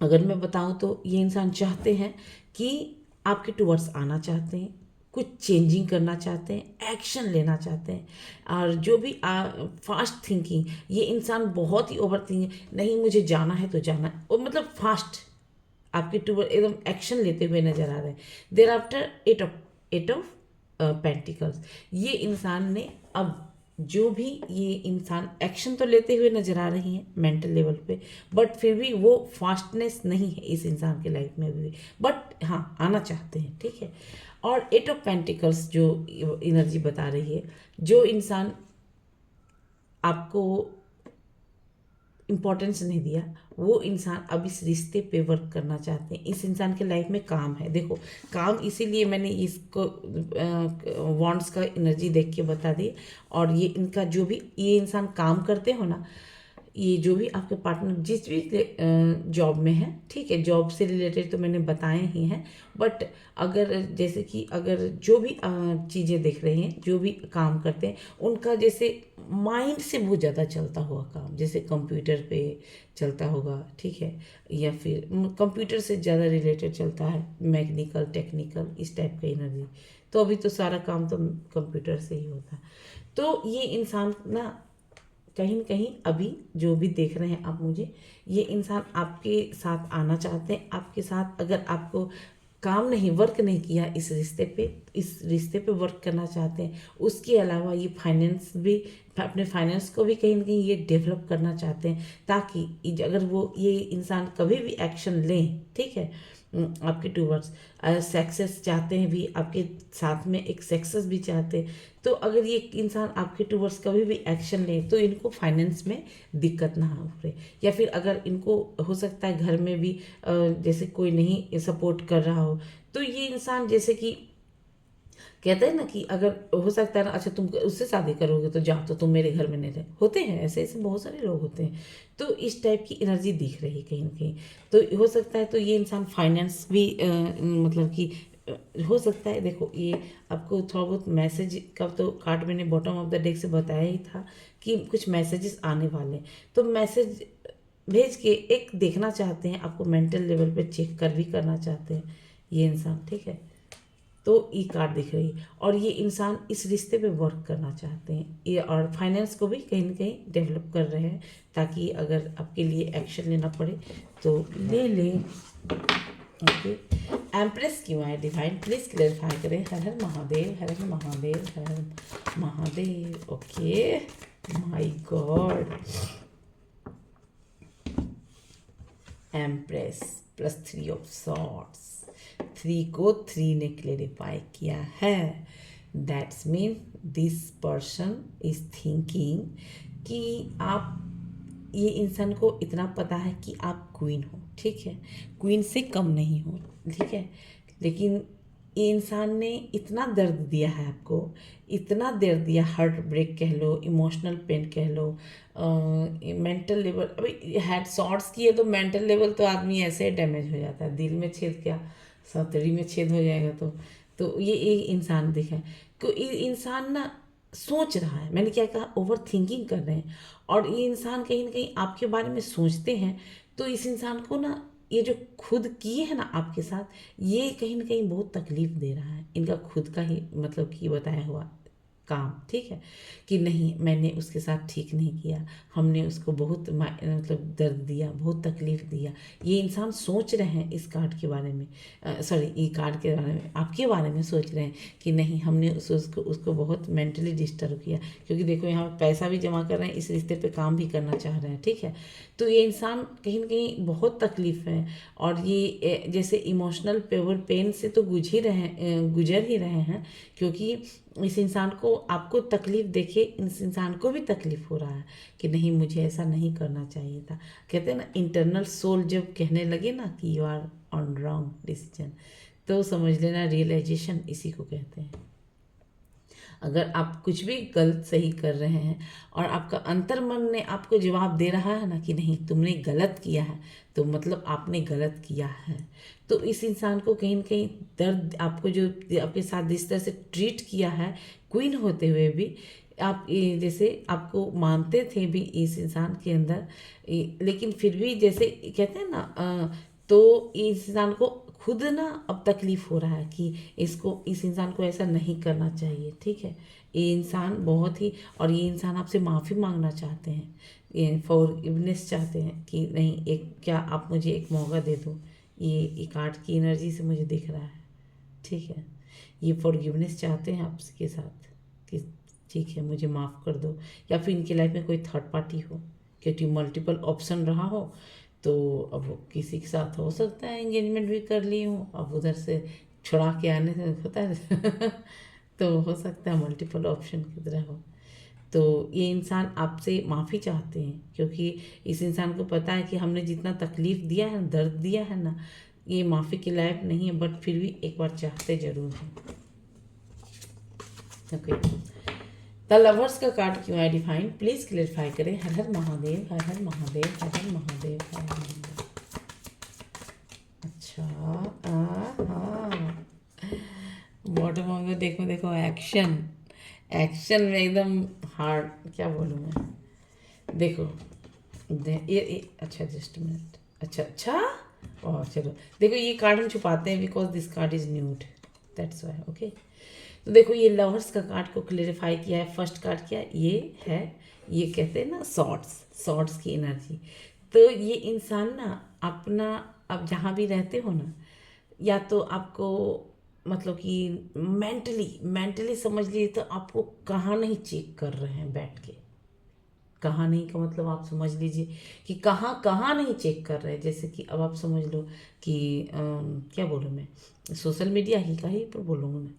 अगर मैं बताऊँ तो ये इंसान चाहते हैं कि आपके टूवर्ड्स आना चाहते हैं, कुछ चेंजिंग करना चाहते हैं, एक्शन लेना चाहते हैं, और जो भी फास्ट थिंकिंग, ये इंसान बहुत ही ओवर थिंकिंग, नहीं मुझे जाना है तो जाना है, और मतलब फास्ट आपके टूवर्ड एकदम एक्शन लेते हुए नजर आ रहे हैं। देर आफ्टर 8 ऑफ पेंटिकल्स, ये इंसान ने अब जो भी ये इंसान एक्शन तो लेते हुए नजर आ रही हैं मेंटल लेवल पे, बट फिर भी वो फास्टनेस नहीं है इस इंसान के लाइफ में भी, बट हाँ आना चाहते हैं। ठीक है, और 8 ऑफ पेंटिकल्स जो एनर्जी बता रही है, जो इंसान आपको इम्पोर्टेंस नहीं दिया, वो इंसान अब इस रिश्ते पे वर्क करना चाहते हैं। इस इंसान के लाइफ में काम है। देखो काम, इसीलिए मैंने इसको वॉन्ड्स का एनर्जी देख के बता दी। और ये इनका जो भी ये इंसान काम करते हो ना, ये जो भी आपके पार्टनर जिस भी जॉब में है, ठीक है, जॉब से रिलेटेड तो मैंने बताए ही हैं, बट अगर जैसे कि अगर जो भी चीज़ें देख रहे हैं, जो भी काम करते हैं, उनका जैसे माइंड से बहुत ज़्यादा चलता हुआ काम, जैसे कंप्यूटर पे चलता होगा, ठीक है, या फिर कंप्यूटर से ज़्यादा रिलेटेड चलता है, मैकेनिकल टेक्निकल इस टाइप का एनर्जी। तो अभी तो सारा काम तो कंप्यूटर से ही होता है। तो ये इंसान ना कहीं न कहीं अभी जो भी देख रहे हैं आप मुझे, ये इंसान आपके साथ आना चाहते हैं। आपके साथ अगर आपको काम नहीं, वर्क नहीं किया इस रिश्ते पे वर्क करना चाहते हैं। उसके अलावा ये फाइनेंस भी, अपने फाइनेंस को भी कहीं न कहीं ये डेवलप करना चाहते हैं, ताकि अगर वो ये इंसान कभी भी एक्शन लें, ठीक है, आपके टूवर्ड्स सक्सेस चाहते हैं भी, आपके साथ में एक सक्सेस भी चाहते हैं। तो अगर ये इंसान आपके टूवर्ड्स कभी भी एक्शन ले, तो इनको फाइनेंस में दिक्कत ना हो रही, या फिर अगर इनको हो सकता है घर में भी जैसे कोई नहीं सपोर्ट कर रहा हो, तो ये इंसान जैसे कि कहते हैं ना कि अगर हो सकता है ना, अच्छा तुम उससे शादी करोगे तो जाओ, तो तुम मेरे घर में नहीं रहे, होते हैं ऐसे ऐसे बहुत सारे लोग होते हैं। तो इस टाइप की एनर्जी दिख रही है कहीं ना कहीं। तो हो सकता है तो ये इंसान फाइनेंस भी मतलब कि हो सकता है। देखो ये आपको थोड़ा बहुत मैसेज का तो कार्ड मैंने बॉटम ऑफ द डेक से बताया ही था कि कुछ मैसेजेस आने वाले हैं। तो मैसेज भेज के एक देखना चाहते हैं, आपको मेंटल लेवल पे चेक कर भी करना चाहते हैं ये इंसान, ठीक है। तो ई कार्ड दिख रही है, और ये इंसान इस रिश्ते पे वर्क करना चाहते हैं ये, और फाइनेंस को भी कहीं ना कहीं डेवलप कर रहे हैं, ताकि अगर आपके लिए एक्शन लेना पड़े तो ले लें। ओके, एम्प्रेस क्यों आए डिवाइन, प्लीज क्लेरिफाई करें। हर हर महादेव, हर हर महादेव, हर हर Mahadev. Okay, my god, empress plus 3 of swords, 3 को 3 ने क्लेरिफाई किया है। That's mean this person is thinking कि आप, ये इंसान को इतना पता है कि आप क्वीन हो, ठीक है, क्वीन से कम नहीं हो, ठीक है, लेकिन ये इंसान ने इतना दर्द दिया है आपको, इतना दर्द दिया, हार्ट ब्रेक कह लो, इमोशनल पेन कह लो, मेंटल लेवल। अभी हेड शॉर्ट्स की है तो मेंटल लेवल तो आदमी ऐसे डैमेज हो जाता है, दिल में छेद क्या, सतरी में छेद हो जाएगा। तो ये एक इंसान दिखा है कि ये इंसान ना सोच रहा है, मैंने क्या कहा, ओवर थिंकिंग कर रहे हैं, और ये इंसान कहीं ना कहीं आपके बारे में सोचते हैं। तो इस इंसान को ना ये जो खुद किए है ना आपके साथ, ये कहीं ना कहीं बहुत तकलीफ दे रहा है, इनका खुद का ही मतलब कि बताया हुआ काम, ठीक है, कि नहीं मैंने उसके साथ ठीक नहीं किया, हमने उसको बहुत मतलब दर्द दिया, बहुत तकलीफ दिया। ये इंसान सोच रहे हैं इस कार्ड के बारे में, सॉरी ये कार्ड के बारे में, आपके बारे में सोच रहे हैं कि नहीं हमने उसको बहुत मेंटली डिस्टर्ब किया, क्योंकि देखो यहाँ पैसा भी जमा कर रहे हैं, इस रिश्ते पे काम भी करना चाह रहे हैं, ठीक है। तो ये इंसान कहीं ना कहीं बहुत तकलीफ है, और ये जैसे इमोशनल पेन से तो गुजर ही रहे हैं, क्योंकि इस इंसान को आपको तकलीफ देखे, इस इंसान को भी तकलीफ हो रहा है कि नहीं मुझे ऐसा नहीं करना चाहिए था। कहते हैं ना इंटरनल सोल जब कहने लगे ना कि you are on wrong decision, तो समझ लेना रियलाइजेशन इसी को कहते हैं। अगर आप कुछ भी गलत सही कर रहे हैं और आपका अंतर्मन ने आपको जवाब दे रहा है ना कि नहीं तुमने गलत किया है, तो मतलब आपने गलत किया है। तो इस इंसान को कहीं ना कहीं दर्द, आपको जो आपके साथ जिस तरह से ट्रीट किया है क्वीन होते हुए भी, आप जैसे आपको मानते थे भी इस इंसान के अंदर, लेकिन फिर भी जैसे कहते हैं ना तो इस इंसान को खुद ना अब तकलीफ हो रहा है कि इस इंसान को ऐसा नहीं करना चाहिए, ठीक है। ये इंसान बहुत ही, और ये इंसान आपसे माफ़ी मांगना चाहते हैं, ये फॉरगिवनेस चाहते हैं कि नहीं, एक क्या आप मुझे एक मौका दे दो। ये कार्ड की एनर्जी से मुझे दिख रहा है, ठीक है। ये फॉरगिवनेस चाहते हैं आपके साथ कि ठीक है मुझे माफ़ कर दो, या फिर इनकी लाइफ में कोई थर्ड पार्टी हो, क्योंकि मल्टीपल ऑप्शन रहा हो। तो अब किसी के साथ हो सकता है एंगेजमेंट भी कर ली हूँ, अब उधर से छुड़ा के आने से होता है तो हो सकता है मल्टीपल ऑप्शन की तरह हो। तो ये इंसान आपसे माफ़ी चाहते हैं क्योंकि इस इंसान को पता है कि हमने जितना तकलीफ़ दिया है, दर्द दिया है ना, ये माफ़ी के लायक नहीं है, बट फिर भी एक बार चाहते ज़रूर हैं। ओके, द लवर्स का कार्ड क्यों है डिफाइन, प्लीज़ क्लेरिफाई करें। हर हर महादेव, हर हर महादेव, हर हर महादेव, हर हर महादेव। अच्छा, हाँ, बॉटम ऑफ द देखो देखो, एक्शन, एक्शन में एकदम हार्ड, क्या बोलूँ मैं, देखो ये अच्छा, जस्ट मिनट, अच्छा अच्छा, और चलो देखो, ये कार्ड हम छुपाते हैं because this card is nude, that's why. Okay, तो देखो ये लवर्स का कार्ड को क्लेरिफाई किया है। फर्स्ट कार्ड क्या ये है, ये कहते हैं ना सॉर्ड्स, सॉर्ड्स की एनर्जी। तो ये इंसान ना अपना, अब जहाँ भी रहते हो ना, या तो आपको मतलब कि मेंटली मेंटली समझ लीजिए, तो आपको कहाँ नहीं चेक कर रहे हैं बैठ के। कहाँ नहीं का मतलब आप समझ लीजिए कि कहाँ कहाँ नहीं चेक कर रहे हैं। जैसे कि अब आप समझ लो कि क्या बोलूँ मैं, सोशल मीडिया ही का ही पर बोलूँगा मैं।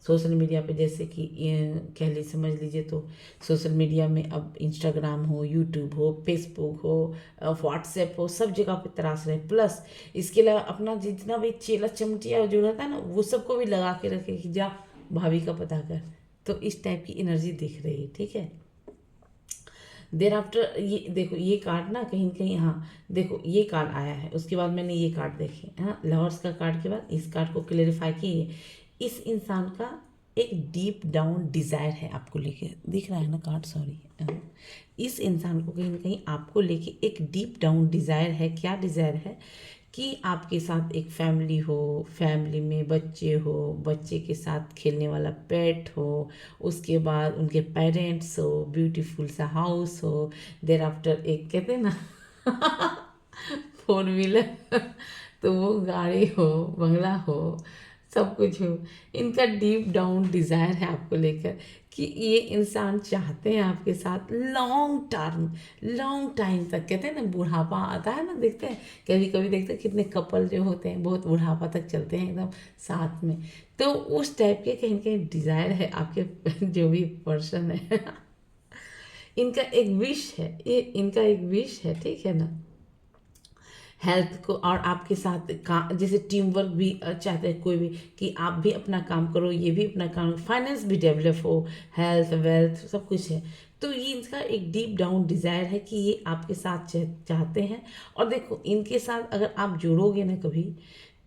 सोशल मीडिया पे जैसे कि ये कह ली, समझ लीजिए तो सोशल मीडिया में अब इंस्टाग्राम हो, यूट्यूब हो, फेसबुक हो, व्हाट्सएप हो, सब जगह पे तराश रहे। प्लस इसके अलावा अपना जितना भी चेला चमटिया जो रहता है ना, वो सबको भी लगा के रखे कि जा भाभी का पता कर। तो इस टाइप की एनर्जी दिख रही है, ठीक है। देर आफ्टर ये देखो, ये कार्ड ना कहीं कहीं, हाँ देखो ये कार्ड आया है, उसके बाद मैंने ये कार्ड देखे, हाँ लवर्स का कार्ड के बाद इस कार्ड को क्लेरिफाई किए। इस इंसान का एक डीप डाउन डिज़ायर है आपको लेके, दिख रहा है ना कार्ड, सॉरी। इस इंसान को कहीं ना कहीं आपको लेके एक डीप डाउन डिज़ायर है। क्या डिज़ायर है कि आपके साथ एक फैमिली हो, फैमिली में बच्चे हो, बच्चे के साथ खेलने वाला पेट हो, उसके बाद उनके पेरेंट्स हो, ब्यूटीफुल सा हाउस हो, देर आफ्टर एक कहते हैं ना फोर व्हीलर तो वो गाड़ी हो, बंगला हो, सब कुछ हो। इनका डीप डाउन डिज़ायर है आपको लेकर कि ये इंसान चाहते हैं आपके साथ लॉन्ग टर्म, लॉन्ग टाइम तक। कहते हैं ना बुढ़ापा आता है ना, देखते हैं कभी कभी, देखते हैं कितने कपल जो होते हैं बहुत बुढ़ापा तक चलते हैं एकदम साथ में। तो उस टाइप के कहीं कहीं डिज़ायर है आपके जो भी पर्सन है इनका एक विश है, ये इनका एक विश है, ठीक है ना। हेल्थ को और आपके साथ काम, जैसे टीम वर्क भी चाहते हैं कोई भी, कि आप भी अपना काम करो, ये भी अपना काम, फाइनेंस भी डेवलप हो, हेल्थ वेल्थ सब कुछ है। तो ये इनका एक डीप डाउन डिज़ायर है कि ये आपके साथ चाहते हैं। और देखो इनके साथ अगर आप जुड़ोगे ना कभी,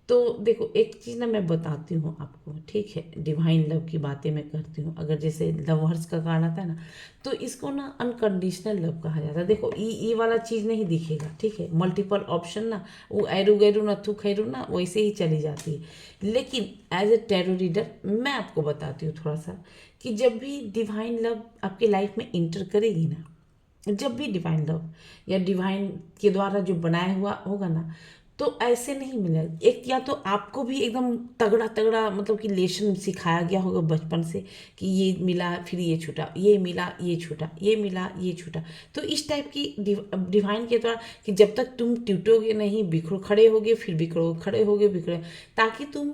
तो देखो एक चीज़ ना मैं बताती हूँ आपको, ठीक है, डिवाइन लव की बातें मैं करती हूँ। अगर जैसे लवर्स का कार्ड आता है ना, तो इसको ना अनकंडीशनल लव कहा जाता है। देखो ये वाला चीज़ नहीं दिखेगा, ठीक है, मल्टीपल ऑप्शन ना, वो एरू गैरू नथु खैरू ना वैसे ही चली जाती है। लेकिन एज ए टैरो रीडर मैं आपको बताती हूँ थोड़ा सा, कि जब भी डिवाइन लव आपकी लाइफ में इंटर करेगी ना, जब भी डिवाइन लव या डिवाइन के द्वारा जो बनाया हुआ होगा ना, तो ऐसे नहीं मिलेगा। एक या तो आपको भी एकदम तगड़ा तगड़ा मतलब कि लेसन सिखाया गया होगा बचपन से, कि ये मिला फिर ये छूटा, ये मिला ये छूटा, ये मिला ये छूटा। तो इस टाइप की डिवाइन के द्वारा, कि जब तक तुम टूटोगे नहीं, बिखरो खड़े होगे फिर बिखरो, खड़े होगे बिखरो, ताकि तुम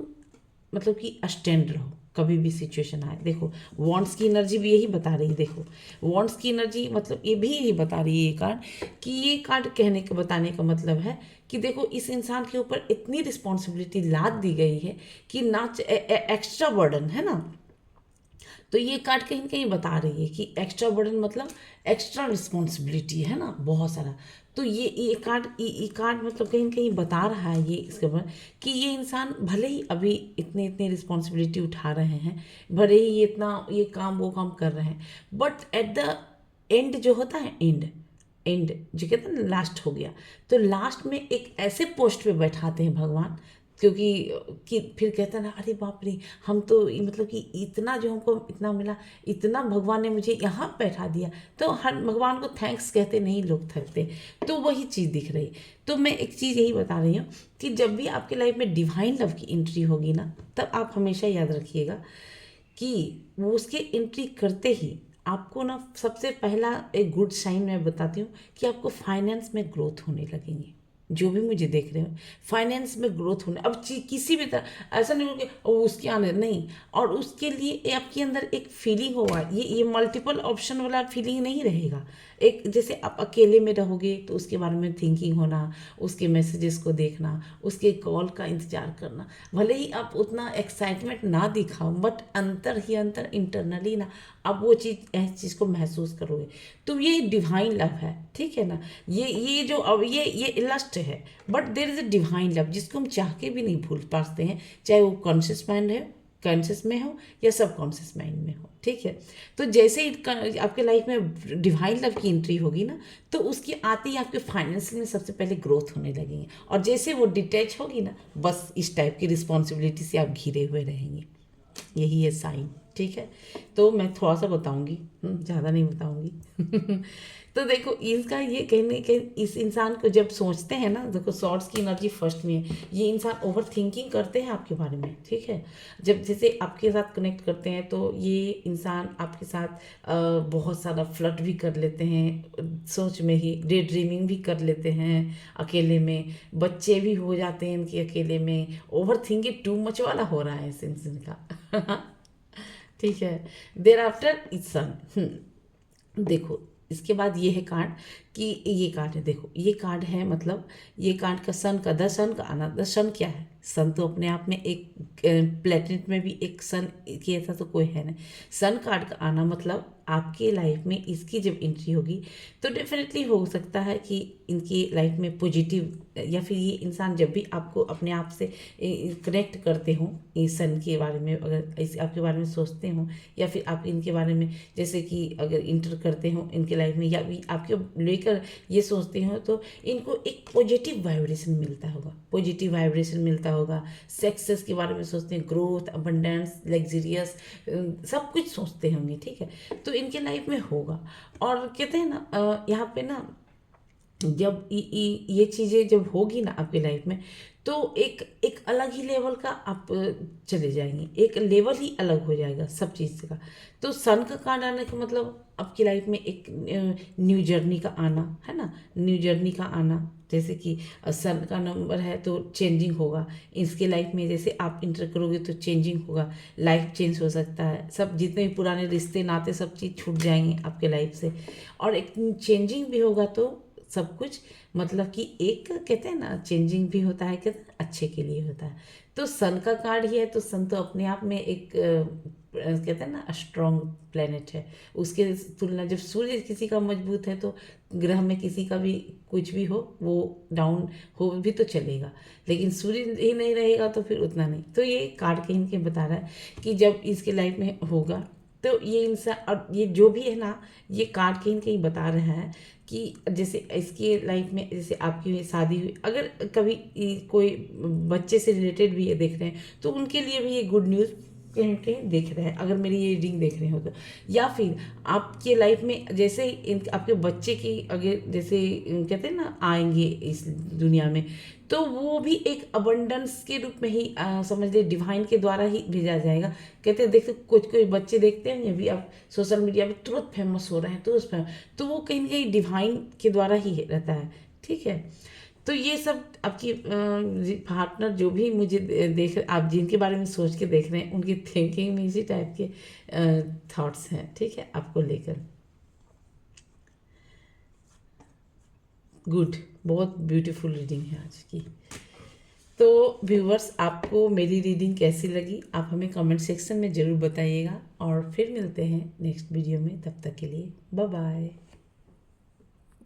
मतलब कि स्टैंड रहो कभी भी सिचुएशन आए। देखो वॉन्ट्स की एनर्जी भी यही बता रही है। देखो वॉन्ट्स की एनर्जी मतलब ये भी यही बता रही है ये कार्ड, कि ये कार्ड कहने का बताने का मतलब है कि देखो इस इंसान के ऊपर इतनी रिस्पॉन्सिबिलिटी लाद दी गई है कि ना एक्स्ट्रा बर्डन है ना। तो ये कार्ड कहीं कहीं बता रही है कि एक्स्ट्रा बर्डन मतलब एक्स्ट्रा रिस्पॉन्सिबिलिटी है ना, बहुत सारा। तो ये कार्ड मतलब कहीं कहीं बता रहा है ये इसके ऊपर, कि ये इंसान भले ही अभी इतनी इतनी रिस्पॉन्सिबिलिटी उठा रहे हैं, भले ही ये इतना ये काम वो काम कर रहे हैं, बट एट द एंड जो होता है, एंड जो कहते हैं ना लास्ट हो गया, तो लास्ट में एक ऐसे पोस्ट पे बैठाते हैं भगवान, क्योंकि कि फिर कहता है ना, अरे बाप रे, हम तो मतलब कि इतना जो हमको इतना मिला, इतना भगवान ने मुझे यहाँ बैठा दिया। तो हर भगवान को थैंक्स कहते नहीं लोग थकते। तो वही चीज़ दिख रही। तो मैं एक चीज़ यही बता रही हूँ कि जब भी आपकी लाइफ में डिवाइन लव की एंट्री होगी ना, तब आप हमेशा याद रखिएगा कि वो उसके एंट्री करते ही आपको ना सबसे पहला एक गुड साइन मैं बताती हूँ कि आपको फाइनेंस में ग्रोथ होने लगेंगे। जो भी मुझे देख रहे हो, फाइनेंस में ग्रोथ होने, अब किसी भी तरह ऐसा नहीं हो कि उसके आने नहीं, और उसके लिए आपके अंदर एक फीलिंग होगा, ये मल्टीपल ऑप्शन वाला फीलिंग नहीं रहेगा। एक जैसे आप अकेले में रहोगे तो उसके बारे में थिंकिंग होना, उसके मैसेजेस को देखना, उसके कॉल का इंतजार करना, भले ही आप उतना एक्साइटमेंट ना दिखाओ बट अंतर ही अंतर इंटरनली ना आप वो चीज़ को महसूस करोगे। तो ये डिवाइन लव है, ठीक है ना। ये जो अब ये लस्ट है, but there is a divine love जिसको हम चाह के भी नहीं भूल पाते हैं, चाहे वो कॉन्शियस माइंड है, कॉन्शियस में हो या सब कॉन्शियस माइंड में हो, ठीक है। तो जैसे ही आपके लाइफ में डिवाइन लव की एंट्री होगी ना, तो उसकी आते ही आपके फाइनेंशियल में सबसे पहले ग्रोथ होने लगेंगे, और जैसे वो डिटैच होगी ना, बस इस टाइप की रिस्पॉन्सिबिलिटी से आप घिरे हुए रहेंगे। यही है साइन, ठीक है। तो मैं थोड़ा सा बताऊंगी, ज़्यादा नहीं बताऊंगी। तो देखो इसका ये कहने के, इस इंसान को जब सोचते हैं ना, देखो सॉर्ड्स की एनर्जी फर्स्ट में है, ये इंसान ओवर थिंकिंग करते हैं आपके बारे में, ठीक है। जब जैसे आपके साथ कनेक्ट करते हैं तो ये इंसान आपके साथ बहुत सारा फ्लर्ट भी कर लेते हैं, सोच में ही डे ड्रीमिंग भी कर लेते हैं, अकेले में बच्चे भी हो जाते हैं इनके अकेले में, ओवर थिंकिंग टू मच वाला हो रहा है इस इंसान का। ठीक है। देर आफ्टर इट्स सन, देखो इसके बाद ये है कार्ड, कि ये कार्ड है, देखो ये कार्ड है, मतलब ये कार्ड का सन का, द सन का आना, द सन क्या है, सन तो अपने आप में एक प्लेनेट में भी एक सन की ऐसा तो कोई है नहीं। सन कार्ड का आना मतलब आपके लाइफ में इसकी जब एंट्री होगी तो डेफिनेटली हो सकता है कि इनकी लाइफ में पॉजिटिव, या फिर ये इंसान जब भी आपको अपने आप से कनेक्ट करते हो, इस सन के बारे में अगर इस आपके बारे में सोचते हो, या फिर आप इनके बारे में जैसे कि अगर इंटर करते हो इनके लाइफ में, या भी आपके लेकर ये सोचते हो, तो इनको एक पॉजिटिव वाइब्रेशन मिलता होगा, पॉजिटिव वाइब्रेशन मिलता होगा। सक्सेस के बारे में सोचते हैं, ग्रोथ, अबंडेंस, लग्जरियस, सब कुछ सोचते होंगे, ठीक है। तो इनके लाइफ में होगा, और कहते हैं ना यहाँ पे ना, जब ये चीज़ें जब होगी ना आपकी लाइफ में, तो एक एक अलग ही लेवल का आप चले जाएंगे, एक लेवल ही अलग हो जाएगा सब चीज़ का। तो सन का कार्ड आने का मतलब आपकी लाइफ में एक न्यू जर्नी का आना है ना, न्यू जर्नी का आना, जैसे कि सन का नंबर है तो चेंजिंग होगा इसके लाइफ में, जैसे आप इंटर करोगे तो चेंजिंग होगा, लाइफ चेंज हो सकता है, सब जितने भी पुराने रिश्ते नाते सब चीज़ छूट जाएंगे आपके लाइफ से, और एक चेंजिंग भी होगा, तो सब कुछ मतलब कि एक कहते हैं ना चेंजिंग भी होता है, कहते हैं अच्छे के लिए होता है। तो सन का कार्ड ही है, तो सन तो अपने आप में एक कहते हैं ना स्ट्रॉन्ग प्लेनेट है, उसके तुलना जब सूर्य किसी का मजबूत है तो ग्रह में किसी का भी कुछ भी हो वो डाउन हो भी तो चलेगा, लेकिन सूर्य ही नहीं रहेगा तो फिर उतना नहीं। तो ये कार्ड कहीं के बता रहा है कि जब इसके लाइफ में होगा तो ये इंसान, और ये जो भी है ना, ये कार्ड कहीं कहीं बता रहा है कि जैसे इसकी लाइफ में जैसे आपकी शादी हुई, अगर कभी कोई बच्चे से रिलेटेड भी ये देख रहे हैं तो उनके लिए भी ये गुड न्यूज़ कहीं कहीं देख रहे हैं, अगर मेरी ये रीडिंग देख रहे हो तो। या फिर आपके लाइफ में जैसे आपके बच्चे की अगर जैसे कहते हैं ना आएंगे इस दुनिया में, तो वो भी एक अबंडेंस के रूप में ही समझ ले डिवाइन के द्वारा ही भेजा जाएगा। कहते हैं देखते कुछ कुछ बच्चे देखते हैं अभी आप सोशल मीडिया पे तुरंत फेमस हो रहे हैं, तो वो कहीं ना कहीं डिवाइन के द्वारा ही रहता है, ठीक है। तो ये सब आपकी पार्टनर जो भी मुझे देख आप जिनके बारे में सोच के देख रहे हैं उनकी थिंकिंग में इसी टाइप के थॉट्स हैं, ठीक है, आपको लेकर। गुड, बहुत ब्यूटीफुल रीडिंग है आज की। तो व्यूवर्स, आपको मेरी रीडिंग कैसी लगी आप हमें कमेंट सेक्शन में ज़रूर बताइएगा, और फिर मिलते हैं नेक्स्ट वीडियो में, तब तक के लिए बाय बाय।